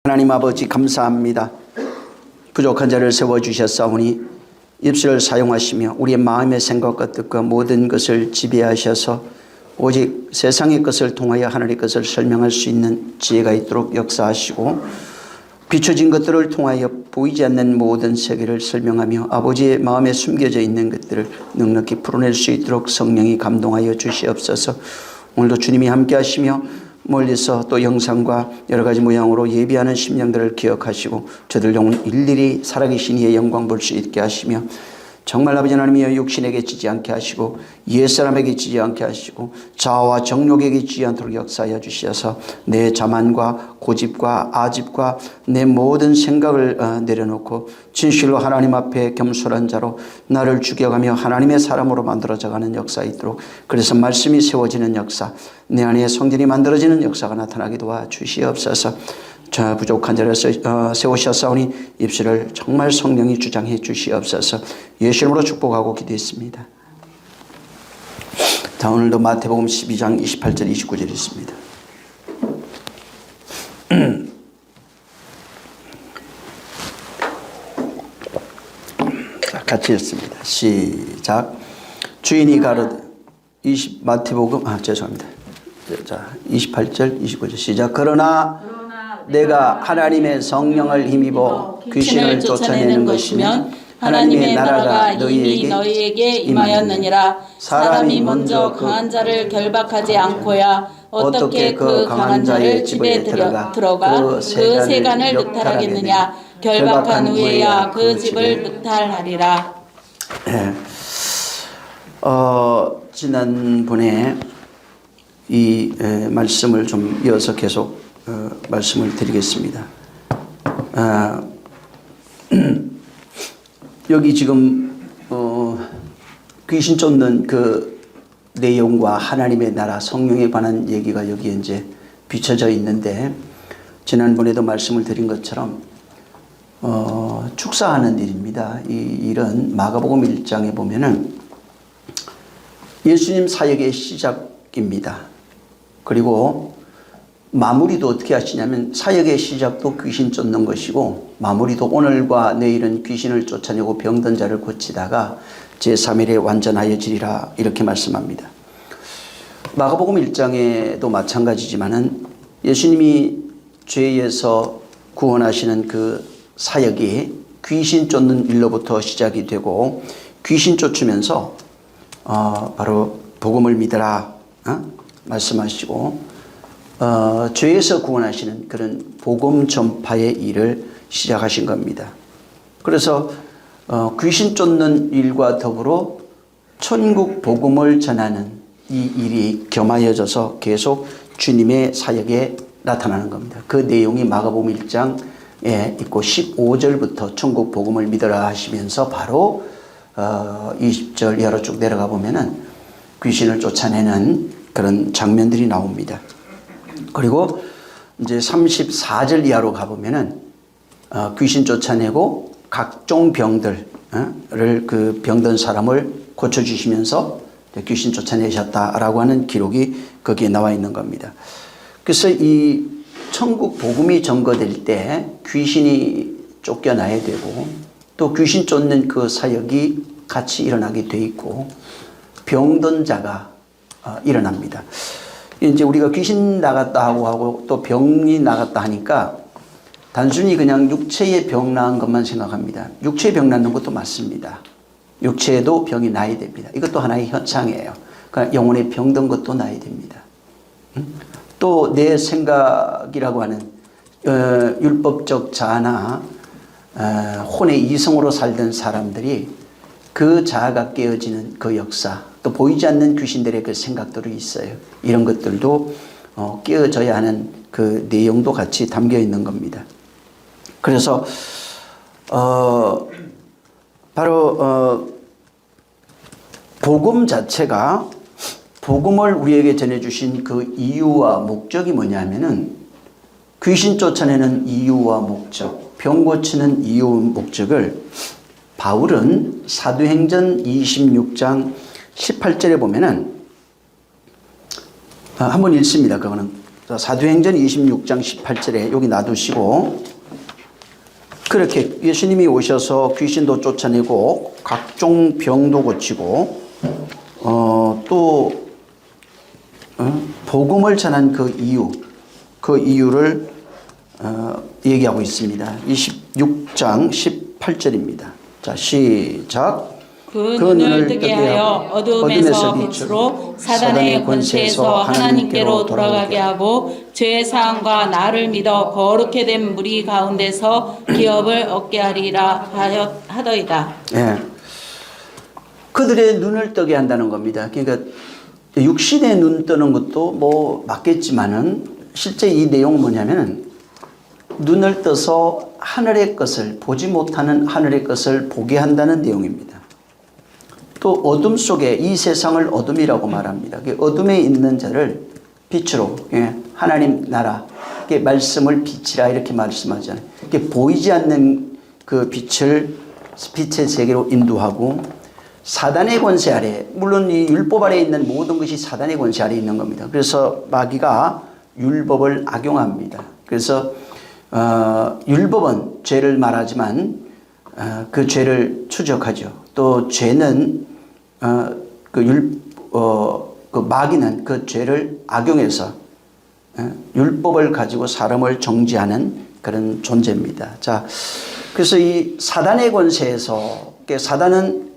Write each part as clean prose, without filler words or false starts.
하나님 아버지 감사합니다. 부족한 자를 세워주셨사오니 입술을 사용하시며 우리의 마음의 생각과 뜻과 모든 것을 지배하셔서 오직 세상의 것을 통하여 하나님의 것을 설명할 수 있는 지혜가 있도록 역사하시고 비춰진 것들을 통하여 보이지 않는 모든 세계를 설명하며 아버지의 마음에 숨겨져 있는 것들을 넉넉히 풀어낼 수 있도록 성령이 감동하여 주시옵소서. 오늘도 주님이 함께 하시며 멀리서 또 영상과 여러 가지 모양으로 예비하는 심령들을 기억하시고 저들 영혼 일일이 살아계신 이의 영광 볼 수 있게 하시며 정말 아버지 하나님이여 육신에게 지지 않게 하시고 옛사람에게 지지 않게 하시고 자아와 정욕에게 지지 않도록 역사하여 주셔서 내 자만과 고집과 아집과 내 모든 생각을 내려놓고 진실로 하나님 앞에 겸손한 자로 나를 죽여가며 하나님의 사람으로 만들어져가는 역사가 있도록 그래서 말씀이 세워지는 역사 내 안에 성전이 만들어지는 역사가 나타나게 도와주시옵소서. 자 부족한 자를 세우셨사오니 입술을 정말 성령이 주장해 주시옵소서. 예수 이름으로 축복하고 기도했습니다. 자 오늘도 마태복음 12장 28절 29절 있습니다. 자 같이 읽습니다. 시작. 주인이 가로되 마태복음 죄송합니다. 자 28절 29절 시작. 그러나 내가 하나님의 성령을 힘입어 귀신을 쫓아내는 것이면 하나님의 나라가 너희에게 임하였느니라. 사람이 먼저 강한 자를 결박하지 않고야 어떻게 그 강한 자의 집에 들어가 그 세간을 늑탈하겠느냐. 결박한 후에야 그 집을 늑탈하리라. 지난번에 이 말씀을 좀 이어서 계속 말씀을 드리겠습니다. 여기 지금 귀신 쫓는 그 내용과 하나님의 나라 성령에 관한 얘기가 여기에 이제 비춰져 있는데 지난번에도 말씀을 드린 것처럼 축사하는 일입니다. 이 일은 마가복음 1장에 보면은 예수님 사역의 시작입니다. 그리고 마무리도 어떻게 하시냐면 사역의 시작도 귀신 쫓는 것이고 마무리도 오늘과 내일은 귀신을 쫓아내고 병든 자를 고치다가 제3일에 완전하여지리라 이렇게 말씀합니다. 마가복음 1장에도 마찬가지지만은 예수님이 죄에서 구원하시는 그 사역이 귀신 쫓는 일로부터 시작이 되고 귀신 쫓으면서 바로 복음을 믿으라 말씀하시고 죄에서 구원하시는 그런 복음 전파의 일을 시작하신 겁니다. 그래서 귀신 쫓는 일과 더불어 천국 복음을 전하는 이 일이 겸하여져서 계속 주님의 사역에 나타나는 겁니다. 그 내용이 마가복음 1장에 있고 15절부터 천국 복음을 믿으라 하시면서 바로 20절 이하로 쭉 내려가 보면은 귀신을 쫓아내는 그런 장면들이 나옵니다. 그리고 이제 34절 이하로 가보면은 귀신 쫓아내고 각종 병들을 그 병든 사람을 고쳐주시면서 귀신 쫓아내셨다라고 하는 기록이 거기에 나와 있는 겁니다. 그래서 이 천국 복음이 전거될 때 귀신이 쫓겨나야 되고 또 귀신 쫓는 그 사역이 같이 일어나게 돼 있고 병든 자가 일어납니다. 이제 우리가 귀신 나갔다 하고 또 병이 나갔다 하니까 단순히 그냥 육체의 병 나은 것만 생각합니다. 육체의 병 낫는 것도 맞습니다. 육체에도 병이 나야 됩니다. 이것도 하나의 현상이에요. 그러니까 영혼의 병든 것도 나야 됩니다. 또 내 생각이라고 하는 율법적 자아나 혼의 이성으로 살던 사람들이 그 자아가 깨어지는 그 역사 또 보이지 않는 귀신들의 그 생각들이 있어요. 이런 것들도 깨어져야 하는 그 내용도 같이 담겨 있는 겁니다. 그래서 바로 복음 자체가 복음을 우리에게 전해주신 그 이유와 목적이 뭐냐면은 귀신 쫓아내는 이유와 목적, 병 고치는 이유 목적을 바울은 사도행전 26장 18절에 보면은 한번 읽습니다. 그거는 사도행전 26장 18절에 여기 놔두시고, 그렇게 예수님이 오셔서 귀신도 쫓아내고 각종 병도 고치고 또 복음을 전한 그 이유를 얘기하고 있습니다. 26장 18절입니다. 자, 시작. 그 눈을 뜨게 하여 어둠에서 빛으로 사단의 권세에서 하나님께로 돌아가게 하고 죄의 사함과 나를 믿어 거룩게 된 무리 가운데서 기업을 얻게 하리라 하더이다. 예. 그들의 눈을 뜨게 한다는 겁니다. 그러니까 육신의 눈 뜨는 것도 뭐 맞겠지만은 실제 이 내용은 뭐냐면은 눈을 떠서 하늘의 것을, 보지 못하는 하늘의 것을 보게 한다는 내용입니다. 또 어둠 속에, 이 세상을 어둠이라고 말합니다. 어둠에 있는 자를 빛으로, 하나님 나라, 말씀을 빛이라 이렇게 말씀하잖아요. 보이지 않는 그 빛을 빛의 세계로 인도하고, 사단의 권세 아래, 물론 이 율법 아래 있는 모든 것이 사단의 권세 아래 있는 겁니다. 그래서 마귀가 율법을 악용합니다. 그래서 율법은 죄를 말하지만 그 죄를 추적하죠. 또 죄는 그 마귀는 그 죄를 악용해서 율법을 가지고 사람을 정죄하는 그런 존재입니다. 자, 그래서 이 사단의 권세에서, 사단은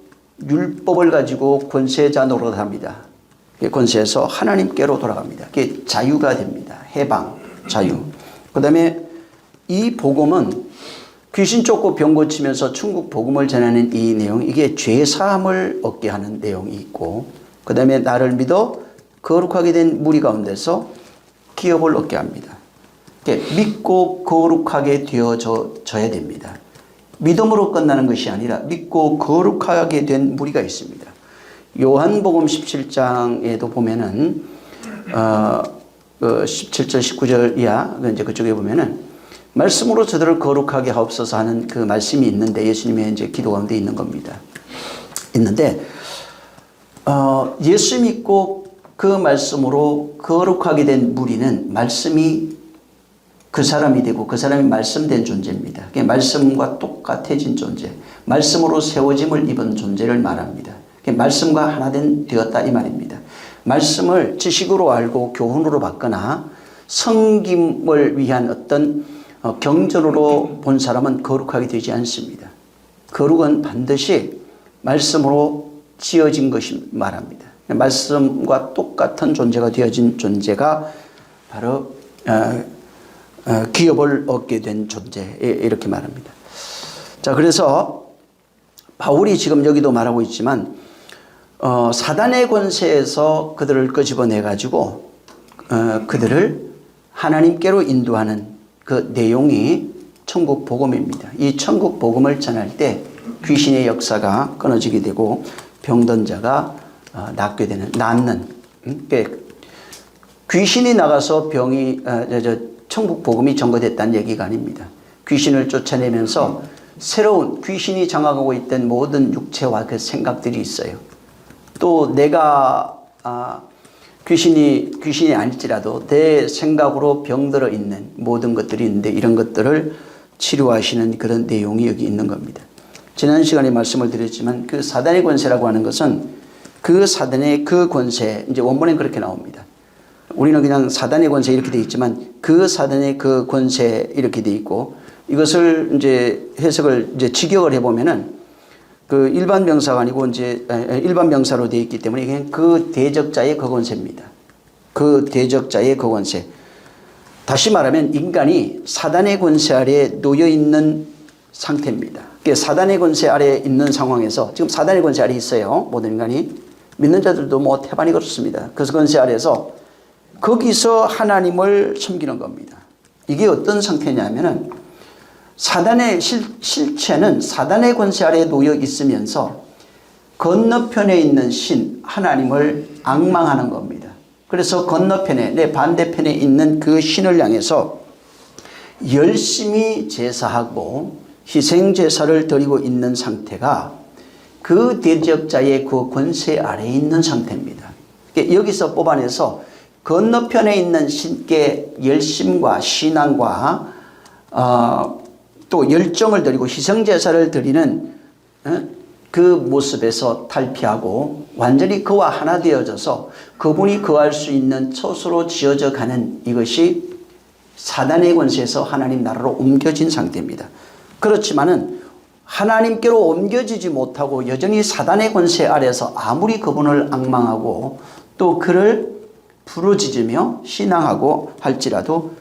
율법을 가지고 권세자 노릇합니다. 권세에서 하나님께로 돌아갑니다. 그게 자유가 됩니다. 해방, 자유. 그 다음에 이 복음은 귀신 쫓고 병 고치면서 천국 복음을 전하는 이 내용, 이게 죄 사함을 얻게 하는 내용이 있고, 그 다음에 나를 믿어 거룩하게 된 무리 가운데서 기업을 얻게 합니다. 믿고 거룩하게 되어져야 됩니다. 믿음으로 끝나는 것이 아니라 믿고 거룩하게 된 무리가 있습니다. 요한복음 17장에도 보면은 17절 19절 이하 이제 그쪽에 보면은 말씀으로 저들을 거룩하게 하옵소서 하는 그 말씀이 있는데, 예수님의 이제 기도 가운데 있는 겁니다. 있는데 예수 믿고 그 말씀으로 거룩하게 된 무리는 말씀이 그 사람이 되고 그 사람이 말씀된 존재입니다. 그게 말씀과 똑같아진 존재, 말씀으로 세워짐을 입은 존재를 말합니다. 그게 말씀과 하나 되었다 이 말입니다. 말씀을 지식으로 알고 교훈으로 받거나 성김을 위한 어떤 경전으로 본 사람은 거룩하게 되지 않습니다. 거룩은 반드시 말씀으로 지어진 것이 말합니다. 말씀과 똑같은 존재가 되어진 존재가 바로 기업을 얻게 된 존재, 이렇게 말합니다. 자, 그래서 바울이 지금 여기도 말하고 있지만 사단의 권세에서 그들을 끄집어내 가지고 그들을 하나님께로 인도하는 그 내용이 천국 복음입니다. 이 천국 복음을 전할 때 귀신의 역사가 끊어지게 되고 병든 자가 낫는, 귀신이 나가서 천국 복음이 전거됐다는 얘기가 아닙니다. 귀신을 쫓아내면서 새로운, 귀신이 장악하고 있던 모든 육체와 그 생각들이 있어요. 또 내가 귀신이 아닐지라도 내 생각으로 병들어 있는 모든 것들이 있는데, 이런 것들을 치료하시는 그런 내용이 여기 있는 겁니다. 지난 시간에 말씀을 드렸지만 그 사단의 권세라고 하는 것은 그 사단의 그 권세, 이제 원문엔 그렇게 나옵니다. 우리는 그냥 사단의 권세 이렇게 돼 있지만 그 사단의 그 권세 이렇게 돼 있고, 이것을 이제 해석을 이제 직역을 해보면은 그 일반 명사가 아니고 이제 일반 명사로 되어 있기 때문에 그냥 그 대적자의 그 권세입니다. 그 대적자의 그 권세. 다시 말하면 인간이 사단의 권세 아래에 놓여 있는 상태입니다. 사단의 권세 아래에 있는 상황에서, 지금 사단의 권세 아래에 있어요. 모든 인간이. 믿는 자들도 뭐 태반이 그렇습니다. 그 권세 아래에서 거기서 하나님을 섬기는 겁니다. 이게 어떤 상태냐면은 사단의 실체는 사단의 권세 아래에 놓여 있으면서 건너편에 있는 신 하나님을 앙망하는 겁니다. 그래서 건너편에, 내 반대편에 있는 그 신을 향해서 열심히 제사하고 희생 제사를 드리고 있는 상태가 그 대적자의 그 권세 아래에 있는 상태입니다. 여기서 뽑아내서 건너편에 있는 신께 열심과 신앙과 또 열정을 드리고 희생제사를 드리는 그 모습에서 탈피하고 완전히 그와 하나 되어져서 그분이 거할 수 있는 처소로 지어져 가는 이것이 사단의 권세에서 하나님 나라로 옮겨진 상태입니다. 그렇지만은 하나님께로 옮겨지지 못하고 여전히 사단의 권세 아래서 아무리 그분을 앙망하고 또 그를 부르짖으며 신앙하고 할지라도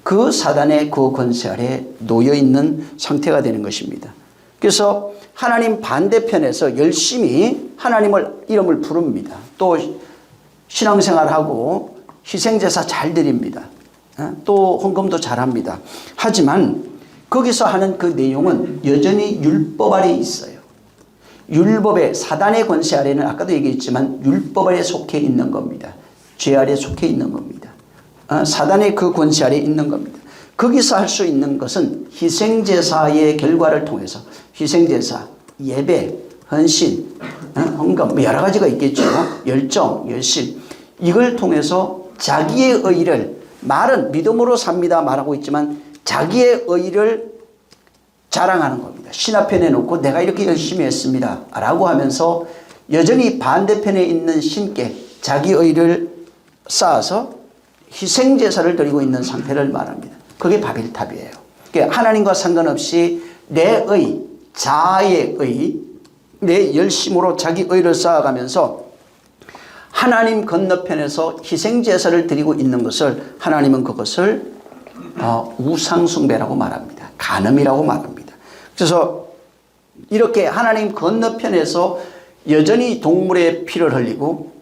그 사단의 그 권세 아래 놓여 있는 상태가 되는 것입니다. 그래서 하나님 반대편에서 열심히 하나님을 이름을 부릅니다. 또 신앙생활하고 희생제사 잘 드립니다. 또 헌금도 잘합니다. 하지만 거기서 하는 그 내용은 여전히 율법 아래 있어요. 율법의 사단의 권세 아래는 아까도 얘기했지만 율법 아래 속해 있는 겁니다. 죄 아래 속해 있는 겁니다. 사단의 그 권세 아래 있는 겁니다. 거기서 할 수 있는 것은 희생제사의 결과를 통해서 희생제사, 예배, 헌신, 헌금 여러 가지가 있겠죠. 열정, 열심 이걸 통해서 자기의 의를 말은 믿음으로 삽니다 말하고 있지만 자기의 의를 자랑하는 겁니다. 신 앞에 내놓고 내가 이렇게 열심히 했습니다 라고 하면서 여전히 반대편에 있는 신께 자기 의를 쌓아서 희생제사를 드리고 있는 상태를 말합니다. 그게 바벨탑이에요. 그러니까 하나님과 상관없이 내 의, 자아의 의, 내 열심으로 자기 의를 쌓아가면서 하나님 건너편에서 희생제사를 드리고 있는 것을 하나님은 그것을 우상숭배라고 말합니다. 간음이라고 말합니다. 그래서 이렇게 하나님 건너편에서 여전히 동물의 피를 흘리고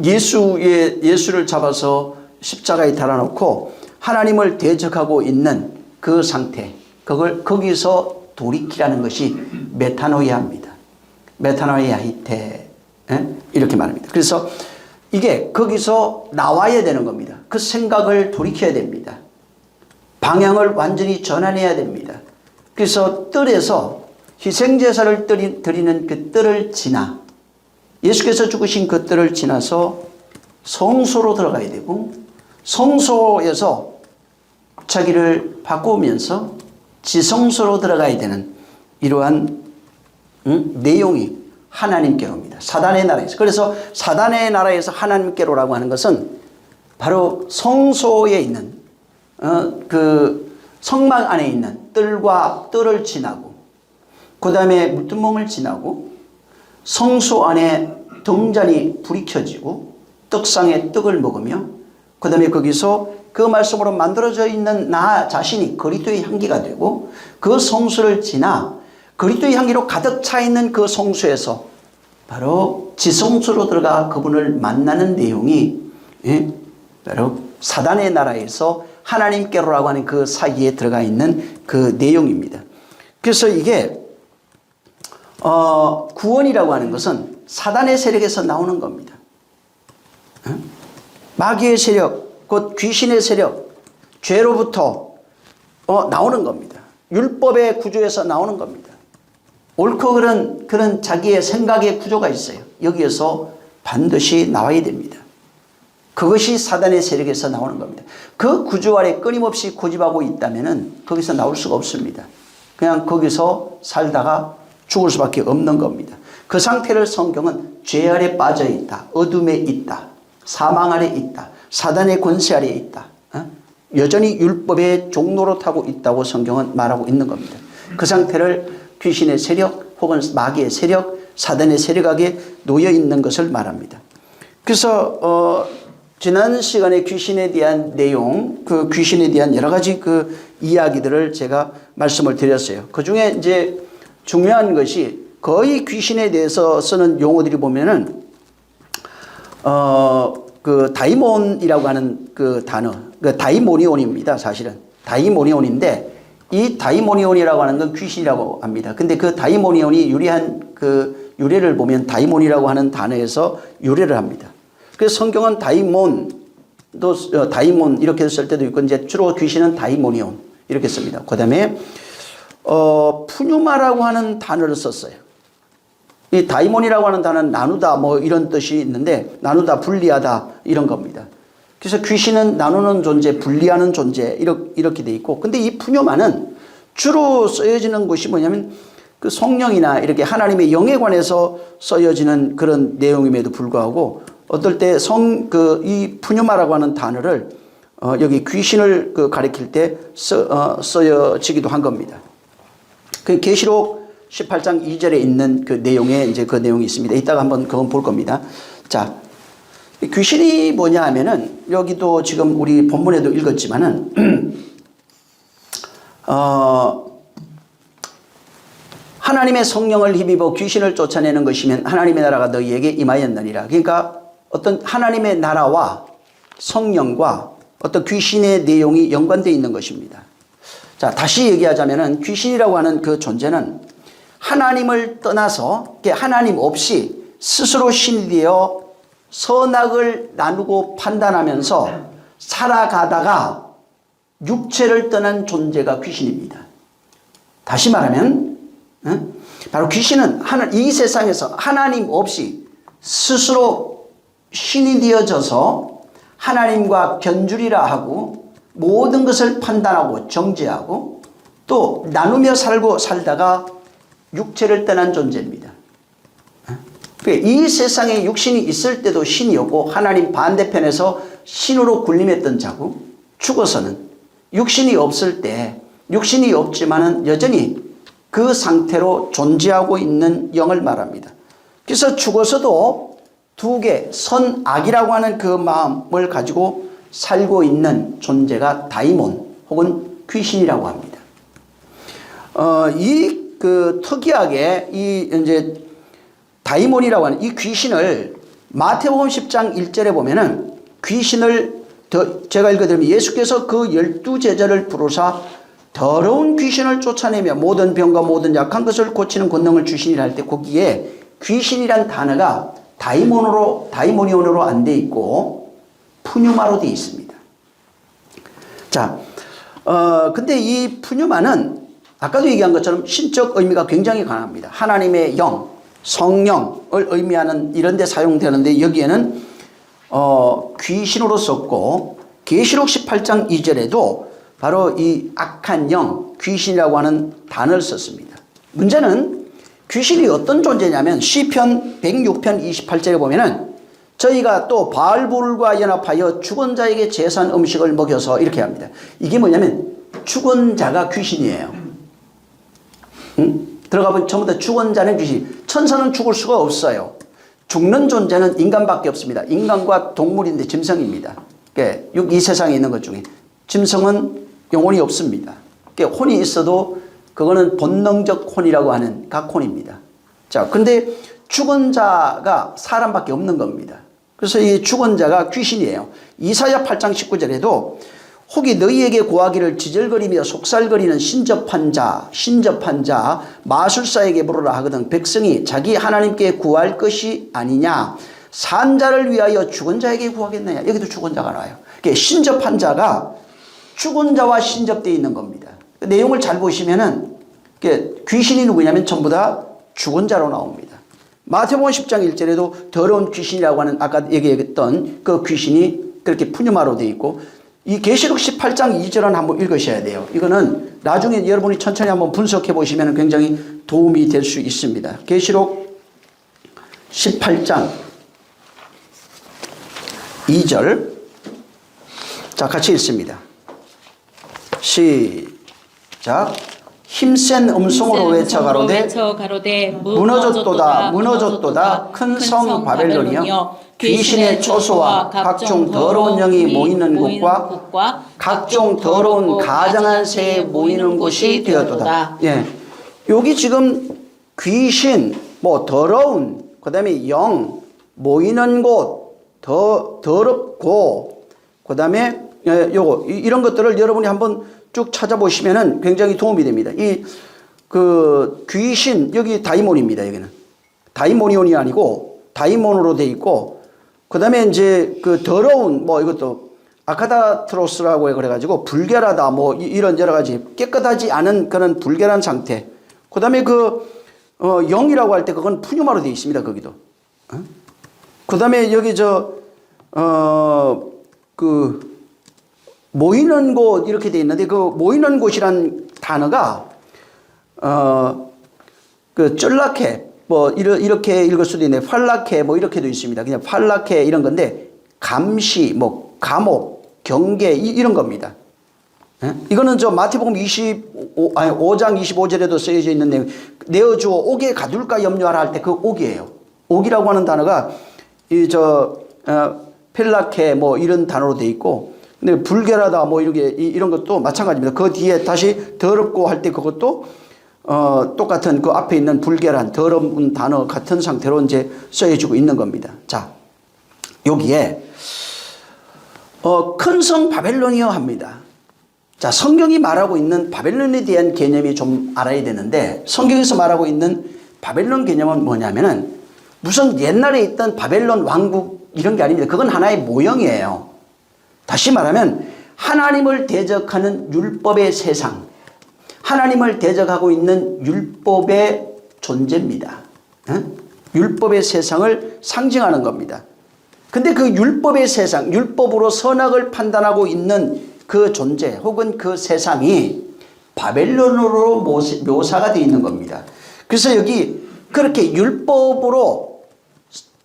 예수를 잡아서 십자가에 달아놓고 하나님을 대적하고 있는 그 상태, 그걸 거기서 돌이키라는 것이 메타노이아입니다. 메타노이아히테 이렇게 말합니다. 그래서 이게 거기서 나와야 되는 겁니다. 그 생각을 돌이켜야 됩니다. 방향을 완전히 전환해야 됩니다. 그래서 뜰에서 희생제사를 드리는 그 뜰을 지나 예수께서 죽으신 그 뜰을 지나서 성소로 들어가야 되고 성소에서 자기를 바꾸면서 지성소로 들어가야 되는 이러한 내용이 하나님께로입니다. 사단의 나라에서. 그래서 사단의 나라에서 하나님께로라고 하는 것은 바로 성소에 있는 그 성막 안에 있는 뜰과 뜰을 지나고 그 다음에 물두멍을 지나고 성소 안에 등잔이 불이 켜지고 떡상에 떡을 먹으며 그 다음에 거기서 그 말씀으로 만들어져 있는 나 자신이 그리스도의 향기가 되고 그 성수를 지나 그리스도의 향기로 가득 차 있는 그 성수에서 바로 지성수로 들어가 그분을 만나는 내용이 바로 사단의 나라에서 하나님께로라고 하는 그 사이에 들어가 있는 그 내용입니다. 그래서 이게 구원이라고 하는 것은 사단의 세력에서 나오는 겁니다. 마귀의 세력, 곧 귀신의 세력, 죄로부터 나오는 겁니다. 율법의 구조에서 나오는 겁니다. 옳고 그런 자기의 생각의 구조가 있어요. 여기에서 반드시 나와야 됩니다. 그것이 사단의 세력에서 나오는 겁니다. 그 구조 아래 끊임없이 고집하고 있다면 거기서 나올 수가 없습니다. 그냥 거기서 살다가 죽을 수밖에 없는 겁니다. 그 상태를 성경은 죄 아래 빠져 있다, 어둠에 있다, 사망 아래 있다, 사단의 권세 아래 있다, 여전히 율법의 종로로 타고 있다고 성경은 말하고 있는 겁니다. 그 상태를 귀신의 세력 혹은 마귀의 세력, 사단의 세력에게 놓여 있는 것을 말합니다. 그래서 지난 시간에 귀신에 대한 내용, 그 귀신에 대한 여러 가지 그 이야기들을 제가 말씀을 드렸어요. 그 중에 이제 중요한 것이 거의 귀신에 대해서 쓰는 용어들이 보면은 그 다이몬이라고 하는 그 단어, 그 다이모니온입니다. 사실은 다이모니온인데 이 다이모니온이라고 하는 건 귀신이라고 합니다. 근데 그 다이모니온이 유래한 그 유래를 보면 다이몬이라고 하는 단어에서 유래를 합니다. 그래서 성경은 다이몬 이렇게 쓸 때도 있고 이제 주로 귀신은 다이모니온 이렇게 씁니다. 그다음에 푸뉴마라고 하는 단어를 썼어요. 이 다이몬이라고 하는 단어는 나누다 뭐 이런 뜻이 있는데 나누다 분리하다 이런 겁니다. 그래서 귀신은 나누는 존재, 분리하는 존재 이렇게 돼 있고, 근데 이 푸뇨마는 주로 쓰여지는 것이 뭐냐면 그 성령이나 이렇게 하나님의 영에 관해서 쓰여지는 그런 내용임에도 불구하고 어떨 때 이 푸뇨마라고 하는 단어를 여기 귀신을 가리킬 때 쓰여지기도 한 겁니다. 그 계시록 18장 2절에 있는 그 내용에 이제 그 내용이 있습니다. 이따가 한번 그건 볼 겁니다. 자, 귀신이 뭐냐 하면은 여기도 지금 우리 본문에도 읽었지만은 하나님의 성령을 힘입어 귀신을 쫓아내는 것이면 하나님의 나라가 너희에게 임하였느니라. 그러니까 어떤 하나님의 나라와 성령과 어떤 귀신의 내용이 연관되어 있는 것입니다. 자, 다시 얘기하자면은 귀신이라고 하는 그 존재는 하나님을 떠나서 하나님 없이 스스로 신이 되어 선악을 나누고 판단하면서 살아가다가 육체를 떠난 존재가 귀신입니다. 다시 말하면 바로 귀신은 이 세상에서 하나님 없이 스스로 신이 되어져서 하나님과 견주리라 하고 모든 것을 판단하고 정죄하고 또 나누며 살다가 육체를 떠난 존재입니다. 이 세상에 육신이 있을 때도 신이었고 하나님 반대편에서 신으로 군림했던 자고, 죽어서는 육신이 없을 때 육신이 없지만은 여전히 그 상태로 존재하고 있는 영을 말합니다. 그래서 죽어서도 두 개, 선악이라고 하는 그 마음을 가지고 살고 있는 존재가 다이몬 혹은 귀신이라고 합니다. 특이하게 이제 다이몬이라고 하는 이 귀신을 마태복음 10장 1절에 보면은 귀신을 제가 읽어드리면 예수께서 그 12제자를 부르사 더러운 귀신을 쫓아내며 모든 병과 모든 약한 것을 고치는 권능을 주시니라 할 때 거기에 귀신이란 단어가 다이모니온으로 안 돼 있고 푸뉴마로 돼 있습니다. 자, 근데 이 푸뉴마는 아까도 얘기한 것처럼 신적 의미가 굉장히 강합니다. 하나님의 영, 성령을 의미하는 이런 데 사용되는데 여기에는 귀신으로 썼고 계시록 18장 2절에도 바로 이 악한 영, 귀신이라고 하는 단어를 썼습니다. 문제는 귀신이 어떤 존재냐면 시편 106편 28절에 보면은 저희가 또 바알불과 연합하여 죽은 자에게 제산 음식을 먹여서 이렇게 합니다. 이게 뭐냐면 죽은 자가 귀신이에요. 들어가보면 전부 다 죽은 자는 귀신. 천사는 죽을 수가 없어요. 죽는 존재는 인간밖에 없습니다. 인간과 동물인데 짐승입니다. 이 세상에 있는 것 중에 짐승은 영혼이 없습니다. 혼이 있어도 그거는 본능적 혼이라고 하는 각혼입니다. 자, 근데 죽은 자가 사람밖에 없는 겁니다. 그래서 이 죽은 자가 귀신이에요. 이사야 8장 19절에도 혹이 너희에게 고하기를 지절거리며 속살거리는 신접한 자 마술사에게 물으라 하거든 백성이 자기 하나님께 구할 것이 아니냐 산 자를 위하여 죽은 자에게 구하겠느냐. 여기도 죽은 자가 나와요. 신접한 자가 죽은 자와 신접되어 있는 겁니다. 내용을 잘 보시면은 귀신이 누구냐면 전부 다 죽은 자로 나옵니다. 마태복음 10장 1절에도 더러운 귀신이라고 하는 아까 얘기했던 그 귀신이 그렇게 푸뉴마로 되어 있고 이 계시록 18장 2절은 한번 읽으셔야 돼요. 이거는 나중에 여러분이 천천히 한번 분석해 보시면 굉장히 도움이 될 수 있습니다. 계시록 18장 2절 자 같이 읽습니다. 시작. 힘센 음성으로 외쳐 가로되 무너졌도다 큰 성 바벨론이여 귀신의 초소와 각종 더러운 영이 모이는 곳과 각종 더러운 가장한 새에 모이는 곳이 되었도다. 예, 여기 지금 귀신, 더러운, 그 다음에 영, 모이는 곳, 더럽고, 그 다음에 이런 것들을 여러분이 한번 쭉 찾아보시면은 굉장히 도움이 됩니다. 귀신, 여기 다이몬입니다, 여기는. 다이모니온이 아니고, 다이몬으로 돼 있고, 그 다음에 이제 더러운, 이것도 아카다트로스라고 그래가지고 불결하다, 이런 여러 가지 깨끗하지 않은 그런 불결한 상태. 그 다음에 영이라고 할 때 그건 푸뉴마로 돼 있습니다, 거기도. 그 다음에 여기 그 모이는 곳 이렇게 돼 있는데 그 모이는 곳이란 단어가 그 쩔락해 뭐 이렇게 읽을 수도 있네. 활락해 뭐 이렇게도 있습니다. 그냥 활락해 이런 건데 감시 뭐 감옥 경계 이런 겁니다. 예? 이거는 저 마태복음 5장 25절에도 쓰여져 있는 내용. 내어주어 옥에 가둘까 염려하라 할 때 그 옥이에요. 옥이라고 하는 단어가 펠라케 뭐 이런 단어로 돼 있고, 근데 불결하다 뭐 이런 것도 마찬가지입니다. 그 뒤에 다시 더럽고 할 때 그것도 똑같은 그 앞에 있는 불결한 더러운 단어 같은 상태로 이제 쓰여지고 있는 겁니다. 자, 여기에 큰 성 바벨론이여 합니다. 자, 성경이 말하고 있는 바벨론에 대한 개념이 좀 알아야 되는데, 성경에서 말하고 있는 바벨론 개념은 뭐냐면은 무슨 옛날에 있던 바벨론 왕국 이런 게 아닙니다. 그건 하나의 모형이에요. 다시 말하면 하나님을 대적하는 율법의 세상, 하나님을 대적하고 있는 율법의 존재입니다. 율법의 세상을 상징하는 겁니다. 근데 그 율법의 세상, 율법으로 선악을 판단하고 있는 그 존재 혹은 그 세상이 바벨론으로 묘사가 되어 있는 겁니다. 그래서 여기 그렇게 율법으로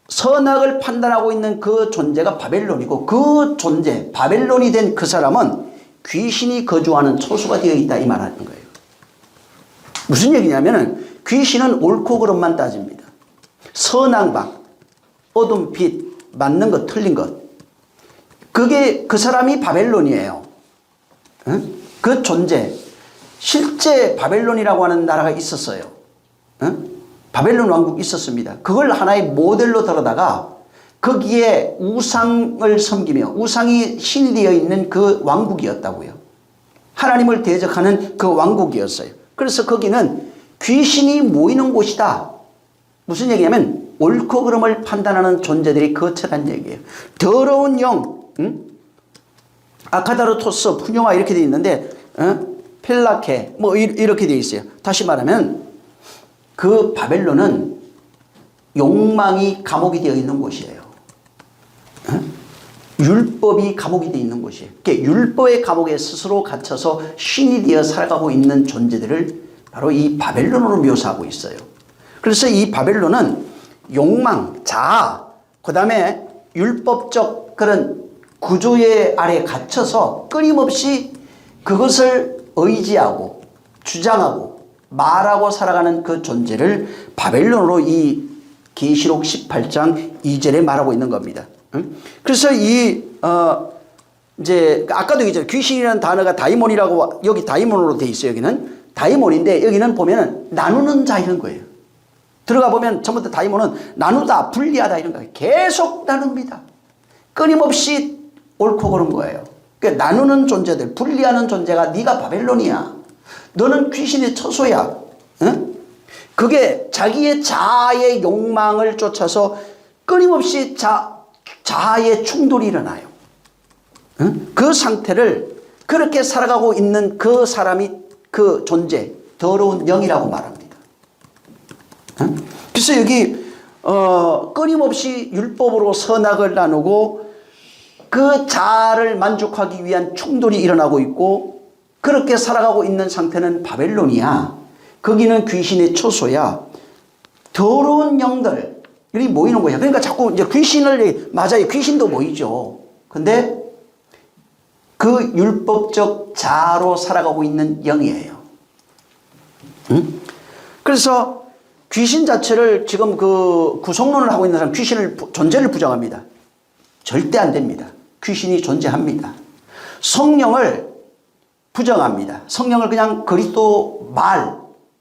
선악을 판단하고 있는 그 존재가 바벨론이고, 그 존재 바벨론이 된 그 사람은 귀신이 거주하는 초소가 되어 있다 이 말하는 거예요. 무슨 얘기냐면은 귀신은 옳고 그름만 따집니다. 선악박, 어둠, 빛, 맞는 것, 틀린 것. 그게 그 사람이 바벨론이에요. 그 존재. 실제 바벨론이라고 하는 나라가 있었어요. 바벨론 왕국 있었습니다. 그걸 하나의 모델로 들어다가 거기에 우상을 섬기며 우상이 신이 되어 있는 그 왕국이었다고요. 하나님을 대적하는 그 왕국이었어요. 그래서 거기는 귀신이 모이는 곳이다. 무슨 얘기냐면 옳고 그름을 판단하는 존재들이 거처란 얘기예요. 더러운 영, 아카다르토스, 푸뇨마 이렇게 되어 있는데 펠라케 뭐 이렇게 되어 있어요. 다시 말하면 그 바벨론은 욕망이 감옥이 되어 있는 곳이에요. 율법이 감옥이 되어 있는 곳이에요. 율법의 감옥에 스스로 갇혀서 신이 되어 살아가고 있는 존재들을 바로 이 바벨론으로 묘사하고 있어요. 그래서 이 바벨론은 욕망, 자아, 그 다음에 율법적 그런 구조의 아래 갇혀서 끊임없이 그것을 의지하고 주장하고 말하고 살아가는 그 존재를 바벨론으로 이 계시록 18장 2절에 말하고 있는 겁니다. 그래서 이제 아까도 얘기했죠. 귀신이라는 단어가 다이몬이라고, 여기 다이몬으로 돼 있어요. 여기는 다이몬인데 여기는 보면은 나누는 자 이런 거예요. 들어가 보면 처음부터 다이몬은 나누다, 분리하다 이런 거예요. 계속 나눕니다. 끊임없이 옳고 그른 거예요. 그러니까 나누는 존재들, 분리하는 존재가 네가 바벨론이야. 너는 귀신의 처소야. 응? 그게 자기의 자아의 욕망을 쫓아서 끊임없이 자아의 충돌이 일어나요. 응? 그 상태를 그렇게 살아가고 있는 그 사람이 그 존재, 더러운 영이라고 말합니다. 응? 그래서 여기 끊임없이 율법으로 선악을 나누고 그 자아를 만족하기 위한 충돌이 일어나고 있고, 그렇게 살아가고 있는 상태는 바벨론이야. 거기는 귀신의 초소야. 더러운 영들이 모이는 거야. 그러니까 자꾸 이제 귀신을, 맞아요. 귀신도 모이죠. 근데 그 율법적 자아로 살아가고 있는 영이에요. 응? 그래서 귀신 자체를 지금 그 구속론을 하고 있는 사람, 귀신을 존재를 부정합니다. 절대 안 됩니다. 귀신이 존재합니다. 성령을 부정합니다. 성령을 그냥 그리스도 말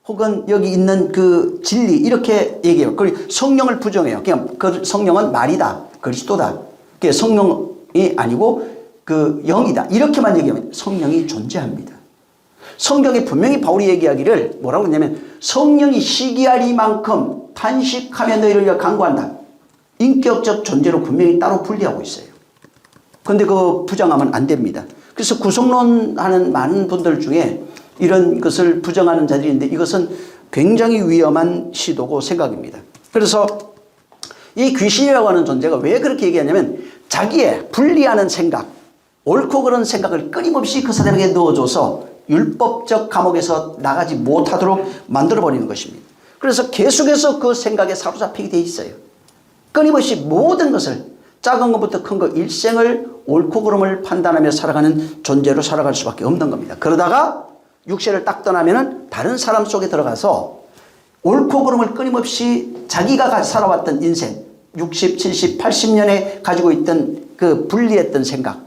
혹은 여기 있는 그 진리 이렇게 얘기해요. 그리고 성령을 부정해요. 그냥 그 성령은 말이다, 그리스도다. 그게 성령이 아니고 그 영이다. 이렇게만 얘기하면 성령이 존재합니다. 성경에 분명히 바울이 얘기하기를 뭐라고 했냐면 성령이 시기하리만큼 탄식하며 너희를 간구한다. 인격적 존재로 분명히 따로 분리하고 있어요. 그런데 그 부정하면 안 됩니다. 그래서 구속론하는 많은 분들 중에 이런 것을 부정하는 자들이 있는데 이것은 굉장히 위험한 시도고 생각입니다. 그래서 이 귀신이라고 하는 존재가 왜 그렇게 얘기하냐면 자기의 분리하는 생각, 옳고 그런 생각을 끊임없이 그 사람에게 넣어줘서 율법적 감옥에서 나가지 못하도록 만들어버리는 것입니다. 그래서 계속해서 그 생각에 사로잡히게 돼 있어요. 끊임없이 모든 것을 작은 것부터 큰 것 일생을 옳고 그름을 판단하며 살아가는 존재로 살아갈 수밖에 없는 겁니다. 그러다가 육체를 딱 떠나면은 다른 사람 속에 들어가서 옳고 그름을 끊임없이 자기가 살아왔던 인생 60, 70, 80년에 가지고 있던 그 불리했던 생각,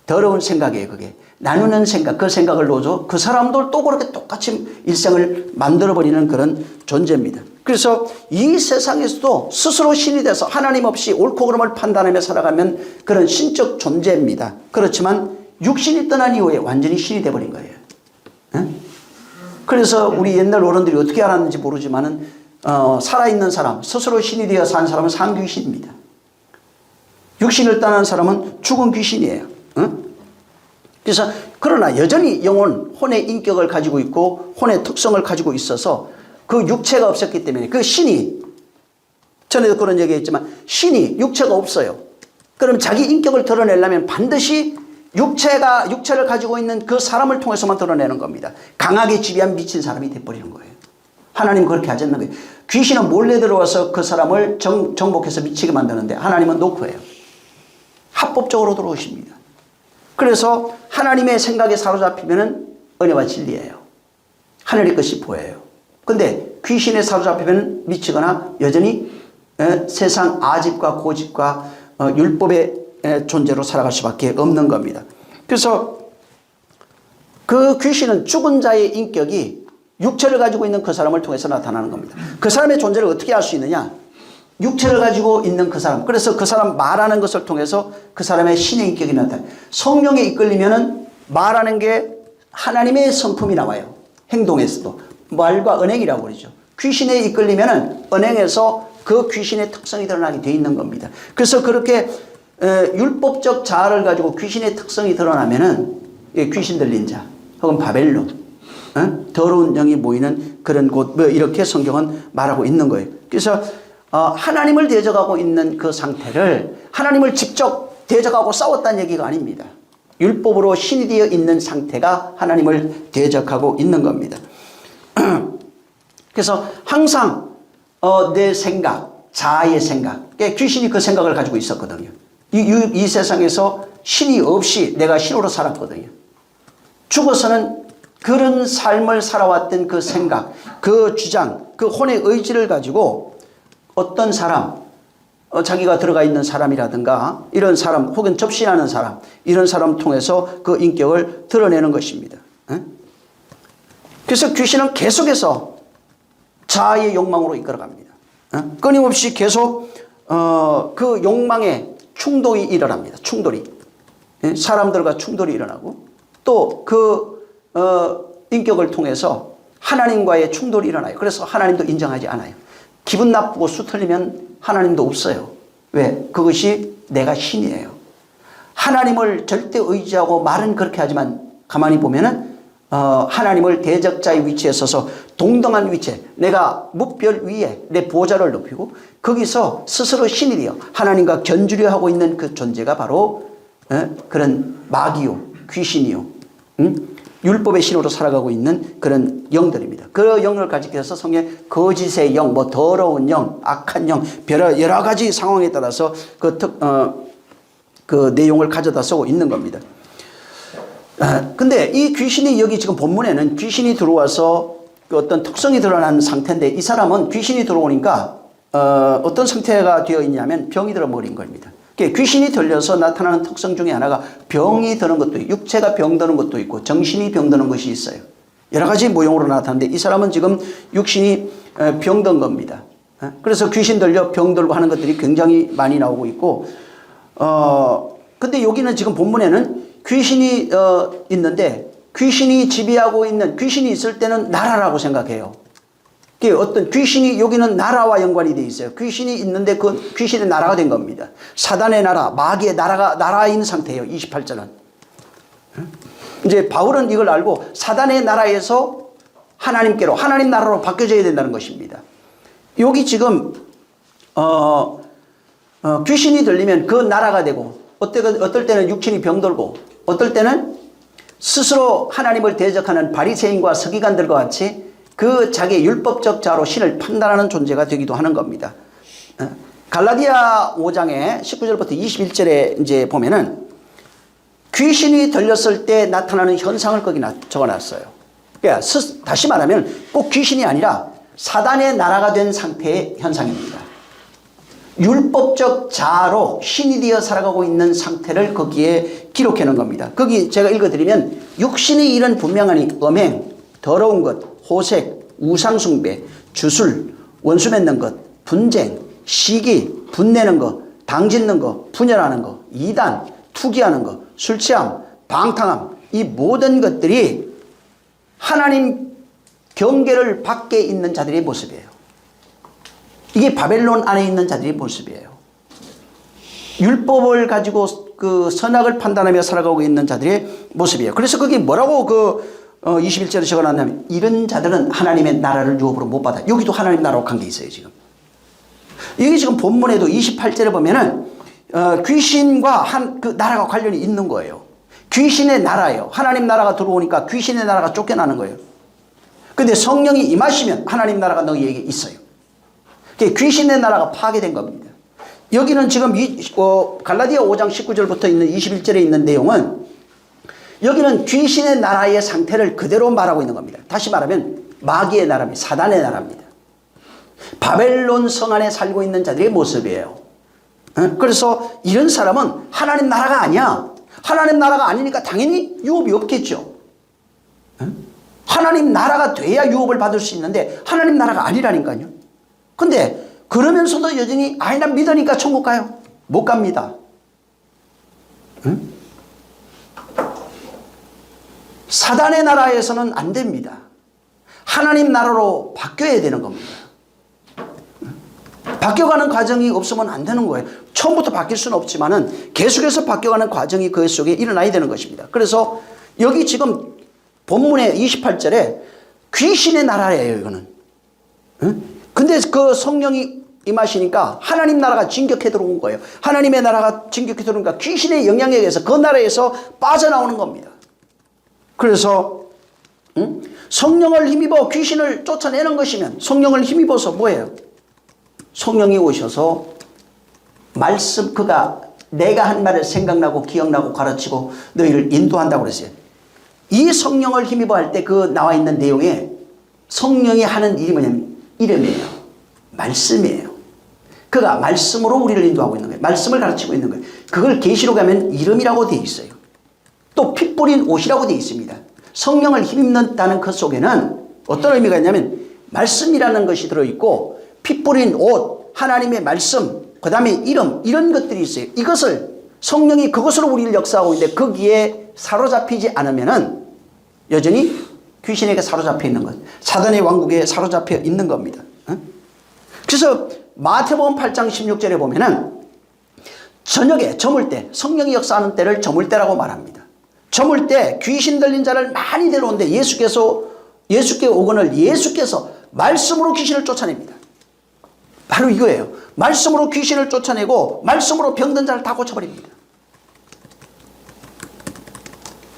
더러운 생각이에요. 그게 나누는 생각, 그 생각을 넣어줘 그 사람들 또 그렇게 똑같이 일생을 만들어버리는 그런 존재입니다. 그래서 이 세상에서도 스스로 신이 돼서 하나님 없이 옳고 그름을 판단하며 살아가면 그런 신적 존재입니다. 그렇지만 육신이 떠난 이후에 완전히 신이 돼버린 거예요. 그래서 우리 옛날 어른들이 어떻게 알았는지 모르지만은 살아있는 사람, 스스로 신이 되어 산 사람은 산귀신입니다. 육신을 떠난 사람은 죽은 귀신이에요. 그래서 그러나 여전히 영혼, 혼의 인격을 가지고 있고 혼의 특성을 가지고 있어서 그 육체가 없었기 때문에 그 신이, 전에도 그런 얘기했지만 신이 육체가 없어요. 그럼 자기 인격을 드러내려면 반드시 육체를 가지고 있는 그 사람을 통해서만 드러내는 겁니다. 강하게 지배한 미친 사람이 돼버리는 거예요. 하나님은 그렇게 하지 않는 거예요. 귀신은 몰래 들어와서 그 사람을 정복해서 미치게 만드는데 하나님은 노크예요. 합법적으로 들어오십니다. 그래서 하나님의 생각에 사로잡히면 은혜와 진리예요. 하늘의 것이 보여요. 근데 귀신에 사로잡히면 미치거나 여전히 세상 아집과 고집과 율법의 존재로 살아갈 수밖에 없는 겁니다. 그래서 그 귀신은 죽은 자의 인격이 육체를 가지고 있는 그 사람을 통해서 나타나는 겁니다. 그 사람의 존재를 어떻게 알 수 있느냐? 육체를 가지고 있는 그 사람, 그래서 그 사람 말하는 것을 통해서 그 사람의 신의 인격이 나타나요. 성령에 이끌리면은 말하는 게 하나님의 성품이 나와요. 행동에서도 말과 언행이라고 그러죠. 귀신에 이끌리면은 언행에서 그 귀신의 특성이 드러나게 돼 있는 겁니다. 그래서 그렇게 율법적 자아를 가지고 귀신의 특성이 드러나면은 귀신 들린 자 혹은 바벨론, 더러운 영이 모이는 그런 곳, 뭐 이렇게 성경은 말하고 있는 거예요. 그래서 하나님을 대적하고 있는 그 상태를 하나님을 직접 대적하고 싸웠다는 얘기가 아닙니다. 율법으로 신이 되어 있는 상태가 하나님을 대적하고 있는 겁니다. 그래서 항상 내 생각, 자아의 생각, 귀신이 그 생각을 가지고 있었거든요. 이 세상에서 신이 없이 내가 신으로 살았거든요. 죽어서는 그런 삶을 살아왔던 그 생각, 그 주장, 그 혼의 의지를 가지고 어떤 사람, 자기가 들어가 있는 사람이라든가 이런 사람 혹은 접신하는 사람, 이런 사람 통해서 그 인격을 드러내는 것입니다. 그래서 귀신은 계속해서 자아의 욕망으로 이끌어갑니다. 끊임없이 계속 그 욕망에 충돌이 일어납니다. 충돌이. 사람들과 충돌이 일어나고 또 그 인격을 통해서 하나님과의 충돌이 일어나요. 그래서 하나님도 인정하지 않아요. 기분 나쁘고 수틀리면 하나님도 없어요. 왜? 그것이 내가 신이에요. 하나님을 절대 의지하고 말은 그렇게 하지만 가만히 보면은 하나님을 대적자의 위치에 서서 동등한 위치에 내가 무별 위에 내 보좌를 높이고 거기서 스스로 신이 되어 하나님과 견주려 하고 있는 그 존재가 바로 그런 마귀요, 귀신이요, 율법의 신으로 살아가고 있는 그런 영들입니다. 그 영을 가지고 해서 성경에 거짓의 영, 뭐 더러운 영, 악한 영, 여러 가지 상황에 따라서 그 내용을 가져다 쓰고 있는 겁니다. 근데 이 귀신이 여기 지금 본문에는 귀신이 들어와서 그 어떤 특성이 드러난 상태인데 이 사람은 귀신이 들어오니까 어떤 상태가 되어 있냐면 병이 들어버린 겁니다. 귀신이 들려서 나타나는 특성 중에 하나가 병이 드는 것도 있고 육체가 병드는 것도 있고 정신이 병드는 것이 있어요. 여러 가지 모형으로 나타나는데 이 사람은 지금 육신이 병든 겁니다. 그래서 귀신 들려 병들고 하는 것들이 굉장히 많이 나오고 있고 근데 여기는 지금 본문에는 귀신이 있는데 귀신이 지배하고 있는 귀신이 있을 때는 나라라고 생각해요. 어떤 귀신이 여기는 나라와 연관이 되어 있어요. 귀신이 있는데 그 귀신의 나라가 된 겁니다. 사단의 나라, 마귀의 나라인 상태예요. 28절은. 이제 바울은 이걸 알고 사단의 나라에서 하나님께로 하나님 나라로 바뀌어져야 된다는 것입니다. 여기 지금 귀신이 들리면 그 나라가 되고 어떨 때는 육신이 병들고 어떨 때는 스스로 하나님을 대적하는 바리새인과 서기관들과 같이 그 자기의 율법적 자로 신을 판단하는 존재가 되기도 하는 겁니다. 갈라디아 5장의 19절부터 21절에 이제 보면은 귀신이 들렸을 때 나타나는 현상을 거기 적어놨어요. 그러니까 다시 말하면 꼭 귀신이 아니라 사단의 나라가 된 상태의 현상입니다. 율법적 자아로 신이 되어 살아가고 있는 상태를 거기에 기록해 놓은 겁니다. 거기 제가 읽어드리면 육신의 일은 분명하니 음행, 더러운 것, 호색, 우상숭배, 주술, 원수 맺는 것, 분쟁, 시기, 분내는 것, 당짓는 것, 분열하는 것, 이단, 투기하는 것, 술취함, 방탕함, 이 모든 것들이 하나님 경계를 밖에 있는 자들의 모습이에요. 이게 바벨론 안에 있는 자들의 모습이에요. 율법을 가지고 그 선악을 판단하며 살아가고 있는 자들의 모습이에요. 그래서 거기 뭐라고 21절에 적어놨냐면 이런 자들은 하나님의 나라를 유업으로 못 받아. 여기도 하나님 나라와 관계 있어요 지금. 여기 지금 본문에도 28절에 보면은 귀신과 그 나라가 관련이 있는 거예요. 귀신의 나라예요. 하나님 나라가 들어오니까 귀신의 나라가 쫓겨나는 거예요. 근데 성령이 임하시면 하나님 나라가 너희에게 있어요. 귀신의 나라가 파괴된 겁니다. 여기는 지금 갈라디아 5장 19절부터 있는 21절에 있는 내용은 여기는 귀신의 나라의 상태를 그대로 말하고 있는 겁니다. 다시 말하면 마귀의 나라입니다. 사단의 나라입니다. 바벨론 성 안에 살고 있는 자들의 모습이에요. 그래서 이런 사람은 하나님 나라가 아니야. 하나님 나라가 아니니까 당연히 유업이 없겠죠. 하나님 나라가 돼야 유업을 받을 수 있는데 하나님 나라가 아니라니까요. 근데 그러면서도 여전히 아니 난 믿으니까 천국 가요. 못 갑니다. 사단의 나라에서는 안 됩니다. 하나님 나라로 바뀌어야 되는 겁니다. 바뀌어가는 과정이 없으면 안 되는 거예요. 처음부터 바뀔 수는 없지만은 계속해서 바뀌어가는 과정이 그 속에 일어나야 되는 것입니다. 그래서 여기 지금 본문의 28절에 귀신의 나라예요, 이거는. 근데 그 성령이 임하시니까 하나님 나라가 진격해 들어온 거예요. 하나님의 나라가 진격해 들어오니까 귀신의 영향에 의해서 그 나라에서 빠져나오는 겁니다. 그래서 성령을 힘입어 귀신을 쫓아내는 것이면 성령을 힘입어서 뭐예요? 성령이 오셔서 말씀, 그가 내가 한 말을 생각나고 기억나고 가르치고 너희를 인도한다고 그랬어요. 이 성령을 힘입어 할 때 그 나와 있는 내용에 성령이 하는 일이 뭐냐면 이름이에요. 말씀이에요. 그가 말씀으로 우리를 인도하고 있는 거예요. 말씀을 가르치고 있는 거예요. 그걸 계시록 하면 이름이라고 되어 있어요. 또 피 뿌린 옷이라고 되어 있습니다. 성령을 힘입는다는 그 속에는 어떤 의미가 있냐면 말씀이라는 것이 들어있고 피 뿌린 옷, 하나님의 말씀, 그 다음에 이름, 이런 것들이 있어요. 이것을 성령이 그것으로 우리를 역사하고 있는데 거기에 사로잡히지 않으면은 여전히 귀신에게 사로잡혀 있는 것, 사단의 왕국에 사로잡혀 있는 겁니다. 그래서 마태복음 8장 16절에 보면은 저녁에 저물 때, 성령이 역사하는 때를 저물 때라고 말합니다. 저물 때 귀신 들린 자를 많이 데려오는데 예수께 오거늘 예수께서 말씀으로 귀신을 쫓아냅니다. 바로 이거예요. 말씀으로 귀신을 쫓아내고 말씀으로 병든 자를 다 고쳐버립니다.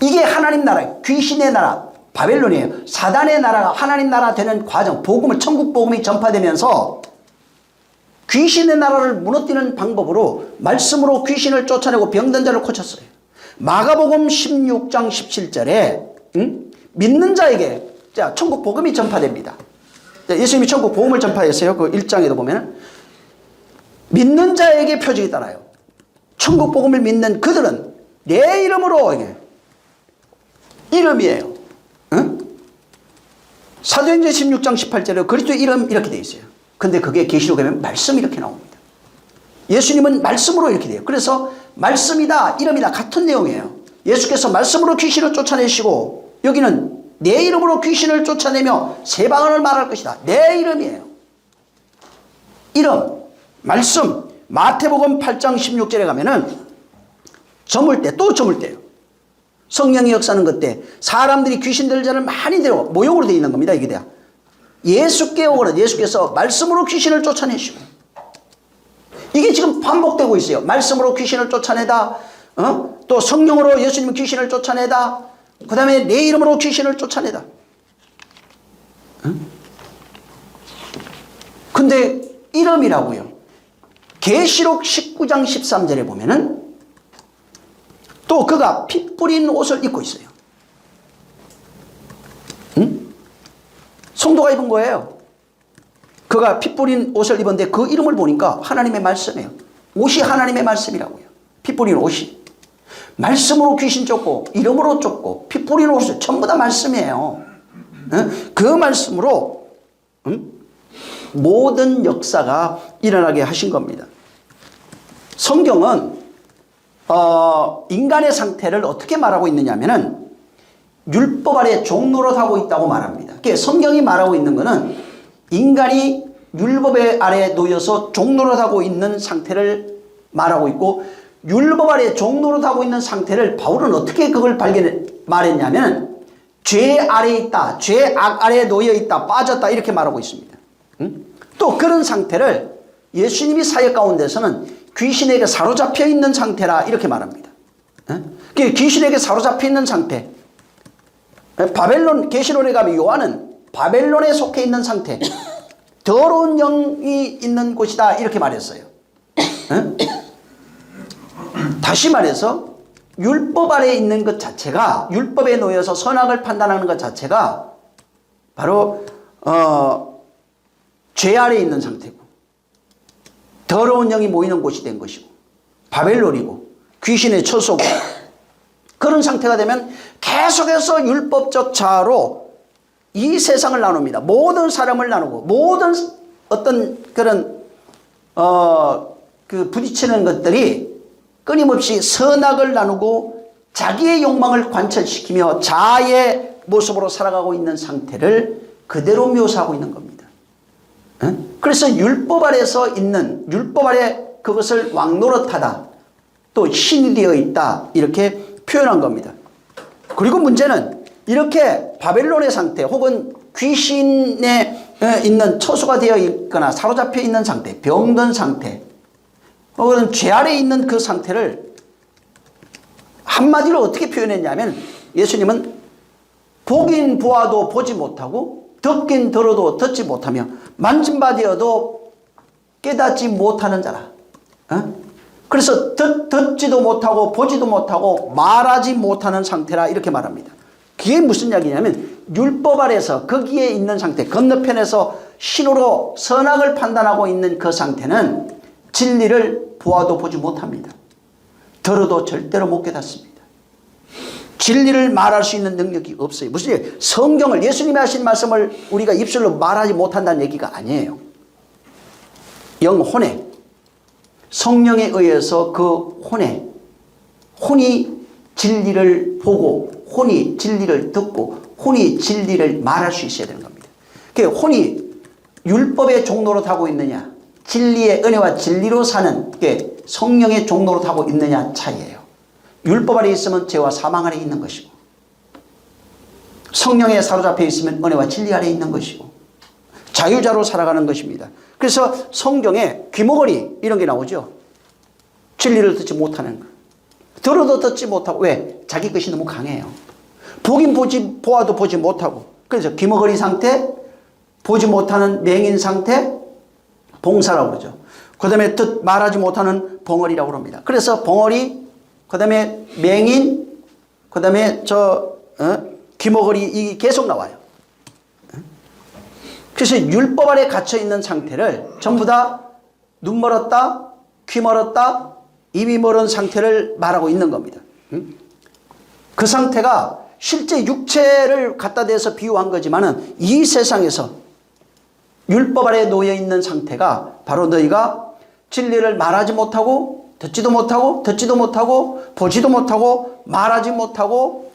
이게 하나님 나라, 귀신의 나라, 바벨론이에요. 사단의 나라가 하나님 나라 되는 과정, 천국 복음이 전파되면서 귀신의 나라를 무너뜨리는 방법으로 말씀으로 귀신을 쫓아내고 병든 자를 고쳤어요. 마가복음 16장 17절에 믿는 자에게 천국 복음이 전파됩니다. 예수님이 천국 복음을 전파했어요. 그 1장에도 보면 믿는 자에게 표적이 따라요. 천국 복음을 믿는 그들은 내 이름으로, 이름이에요. 사도행전 16장 18절에 그리스도의 이름 이렇게 되어 있어요. 근데 그게 계시록에 보면 말씀이 이렇게 나옵니다. 예수님은 말씀으로 이렇게 돼요. 그래서 말씀이다, 이름이다 같은 내용이에요. 예수께서 말씀으로 귀신을 쫓아내시고 여기는 내 이름으로 귀신을 쫓아내며 새 방언을 말할 것이다. 내 이름이에요. 이름, 말씀. 마태복음 8장 16절에 가면은 저물 때, 또 저물 때요. 성령이 역사하는 것 때 사람들이 귀신 들린 자를 많이 데려 모욕으로 되어 있는 겁니다. 이게 돼야. 예수께 오거나 예수께서 말씀으로 귀신을 쫓아내시고 이게 지금 반복되고 있어요. 말씀으로 귀신을 쫓아내다 또 성령으로 예수님은 귀신을 쫓아내다. 그 다음에 내 이름으로 귀신을 쫓아내다. 근데 이름이라고요. 계시록 19장 13절에 보면은 또 그가 피 뿌린 옷을 입고 있어요. 성도가 입은 거예요. 그가 피 뿌린 옷을 입었는데 그 이름을 보니까 하나님의 말씀이에요. 옷이 하나님의 말씀이라고요. 피 뿌린 옷이. 말씀으로 귀신 쫓고 이름으로 쫓고 피 뿌린 옷을 전부 다 말씀이에요. 그 말씀으로 모든 역사가 일어나게 하신 겁니다. 성경은 인간의 상태를 어떻게 말하고 있느냐 하면은 율법 아래 종노릇하고 있다고 말합니다. 그러니까 성경이 말하고 있는 것은 인간이 율법의 아래 놓여서 종노릇하고 있는 상태를 말하고 있고, 율법 아래 종노릇하고 있는 상태를 바울은 어떻게 그걸 말했냐면 죄 아래에 있다, 죄 악 아래에 놓여 있다, 빠졌다 이렇게 말하고 있습니다. 또 그런 상태를 예수님이 사역 가운데서는 귀신에게 사로잡혀 있는 상태라 이렇게 말합니다. 귀신에게 사로잡혀 있는 상태. 바벨론 계시록에 가면 요한은 바벨론에 속해 있는 상태, 더러운 영이 있는 곳이다 이렇게 말했어요. 다시 말해서 율법 아래에 있는 것 자체가, 율법에 놓여서 선악을 판단하는 것 자체가 바로 죄 아래에 있는 상태고 더러운 영이 모이는 곳이 된 것이고 바벨론이고 귀신의 처소고, 그런 상태가 되면 계속해서 율법적 자아로 이 세상을 나눕니다. 모든 사람을 나누고 모든 어떤 그런 그 부딪히는 것들이 끊임없이 선악을 나누고 자기의 욕망을 관철시키며 자아의 모습으로 살아가고 있는 상태를 그대로 묘사하고 있는 겁니다. 그래서 율법 아래서 있는, 율법 아래 그것을 왕노릇하다, 또 신이 되어 있다 이렇게 표현한 겁니다. 그리고 문제는 이렇게 바벨론의 상태 혹은 귀신에 있는 처소가 되어 있거나 사로잡혀 있는 상태, 병든 상태 혹은 죄 아래에 있는 그 상태를 한마디로 어떻게 표현했냐면, 예수님은 보긴 보아도 보지 못하고 듣긴 들어도 듣지 못하며 만진 바 되어도 깨닫지 못하는 자라. 그래서 듣지도 못하고 보지도 못하고 말하지 못하는 상태라 이렇게 말합니다. 그게 무슨 이야기냐면 율법 아래서 거기에 있는 상태, 건너편에서 신으로 선악을 판단하고 있는 그 상태는 진리를 보아도 보지 못합니다. 들어도 절대로 못 깨닫습니다. 진리를 말할 수 있는 능력이 없어요. 무슨 얘기? 성경을, 예수님이 하신 말씀을 우리가 입술로 말하지 못한다는 얘기가 아니에요. 영혼에, 성령에 의해서 그 혼이 진리를 보고 혼이 진리를 듣고 혼이 진리를 말할 수 있어야 되는 겁니다. 그러니까 혼이 율법의 종로로 타고 있느냐, 진리의 은혜와 진리로 사는 게 성령의 종로로 타고 있느냐 차이예요. 율법 아래 있으면 죄와 사망 아래 있는 것이고, 성령에 사로잡혀 있으면 은혜와 진리 아래 있는 것이고, 자유자로 살아가는 것입니다. 그래서 성경에 귀머거리 이런 게 나오죠. 진리를 듣지 못하는 거. 들어도 듣지 못하고. 왜? 자기 것이 너무 강해요. 보긴 보아도 보지 못하고. 그래서 귀머거리 상태, 보지 못하는 맹인 상태, 봉사라고 그러죠. 그 다음에 말하지 못하는 벙어리라고 합니다. 그래서 벙어리, 그 다음에 맹인, 그 다음에 귀머거리, 이게 계속 나와요. 그래서 율법 아래 갇혀있는 상태를 전부 다 눈 멀었다, 귀 멀었다, 입이 멀은 상태를 말하고 있는 겁니다. 그 상태가 실제 육체를 갖다 대서 비유한 거지만은 이 세상에서 율법 아래 놓여 있는 상태가 바로 너희가 진리를 말하지 못하고 듣지도 못하고 듣지도 못하고 보지도 못하고 말하지 못하고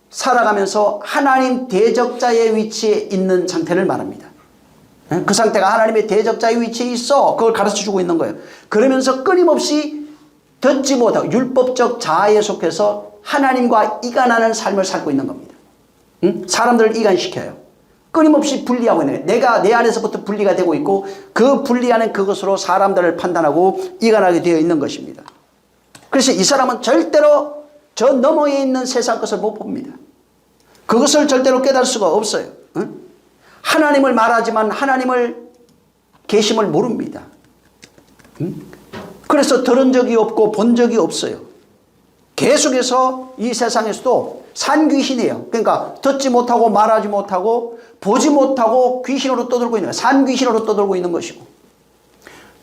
살아가면서 하나님 대적자의 위치에 있는 상태를 말합니다. 그 상태가 하나님의 대적자의 위치에 있어. 그걸 가르쳐주고 있는 거예요. 그러면서 끊임없이 듣지 못하고 율법적 자아에 속해서 하나님과 이간하는 삶을 살고 있는 겁니다. 사람들을 이간시켜요. 끊임없이 분리하고 있는 거예요. 내가 내 안에서부터 분리가 되고 있고 그 분리하는 그것으로 사람들을 판단하고 이간하게 되어 있는 것입니다. 그래서 이 사람은 절대로 저 너머에 있는 세상 것을 못 봅니다. 그것을 절대로 깨달을 수가 없어요. 응? 하나님을 말하지만 하나님을 계심을 모릅니다. 응? 그래서 들은 적이 없고 본 적이 없어요. 계속해서 이 세상에서도 산귀신이에요. 그러니까 듣지 못하고 말하지 못하고 보지 못하고 귀신으로 떠들고 있는 거예요. 산귀신으로 떠들고 있는 것이고,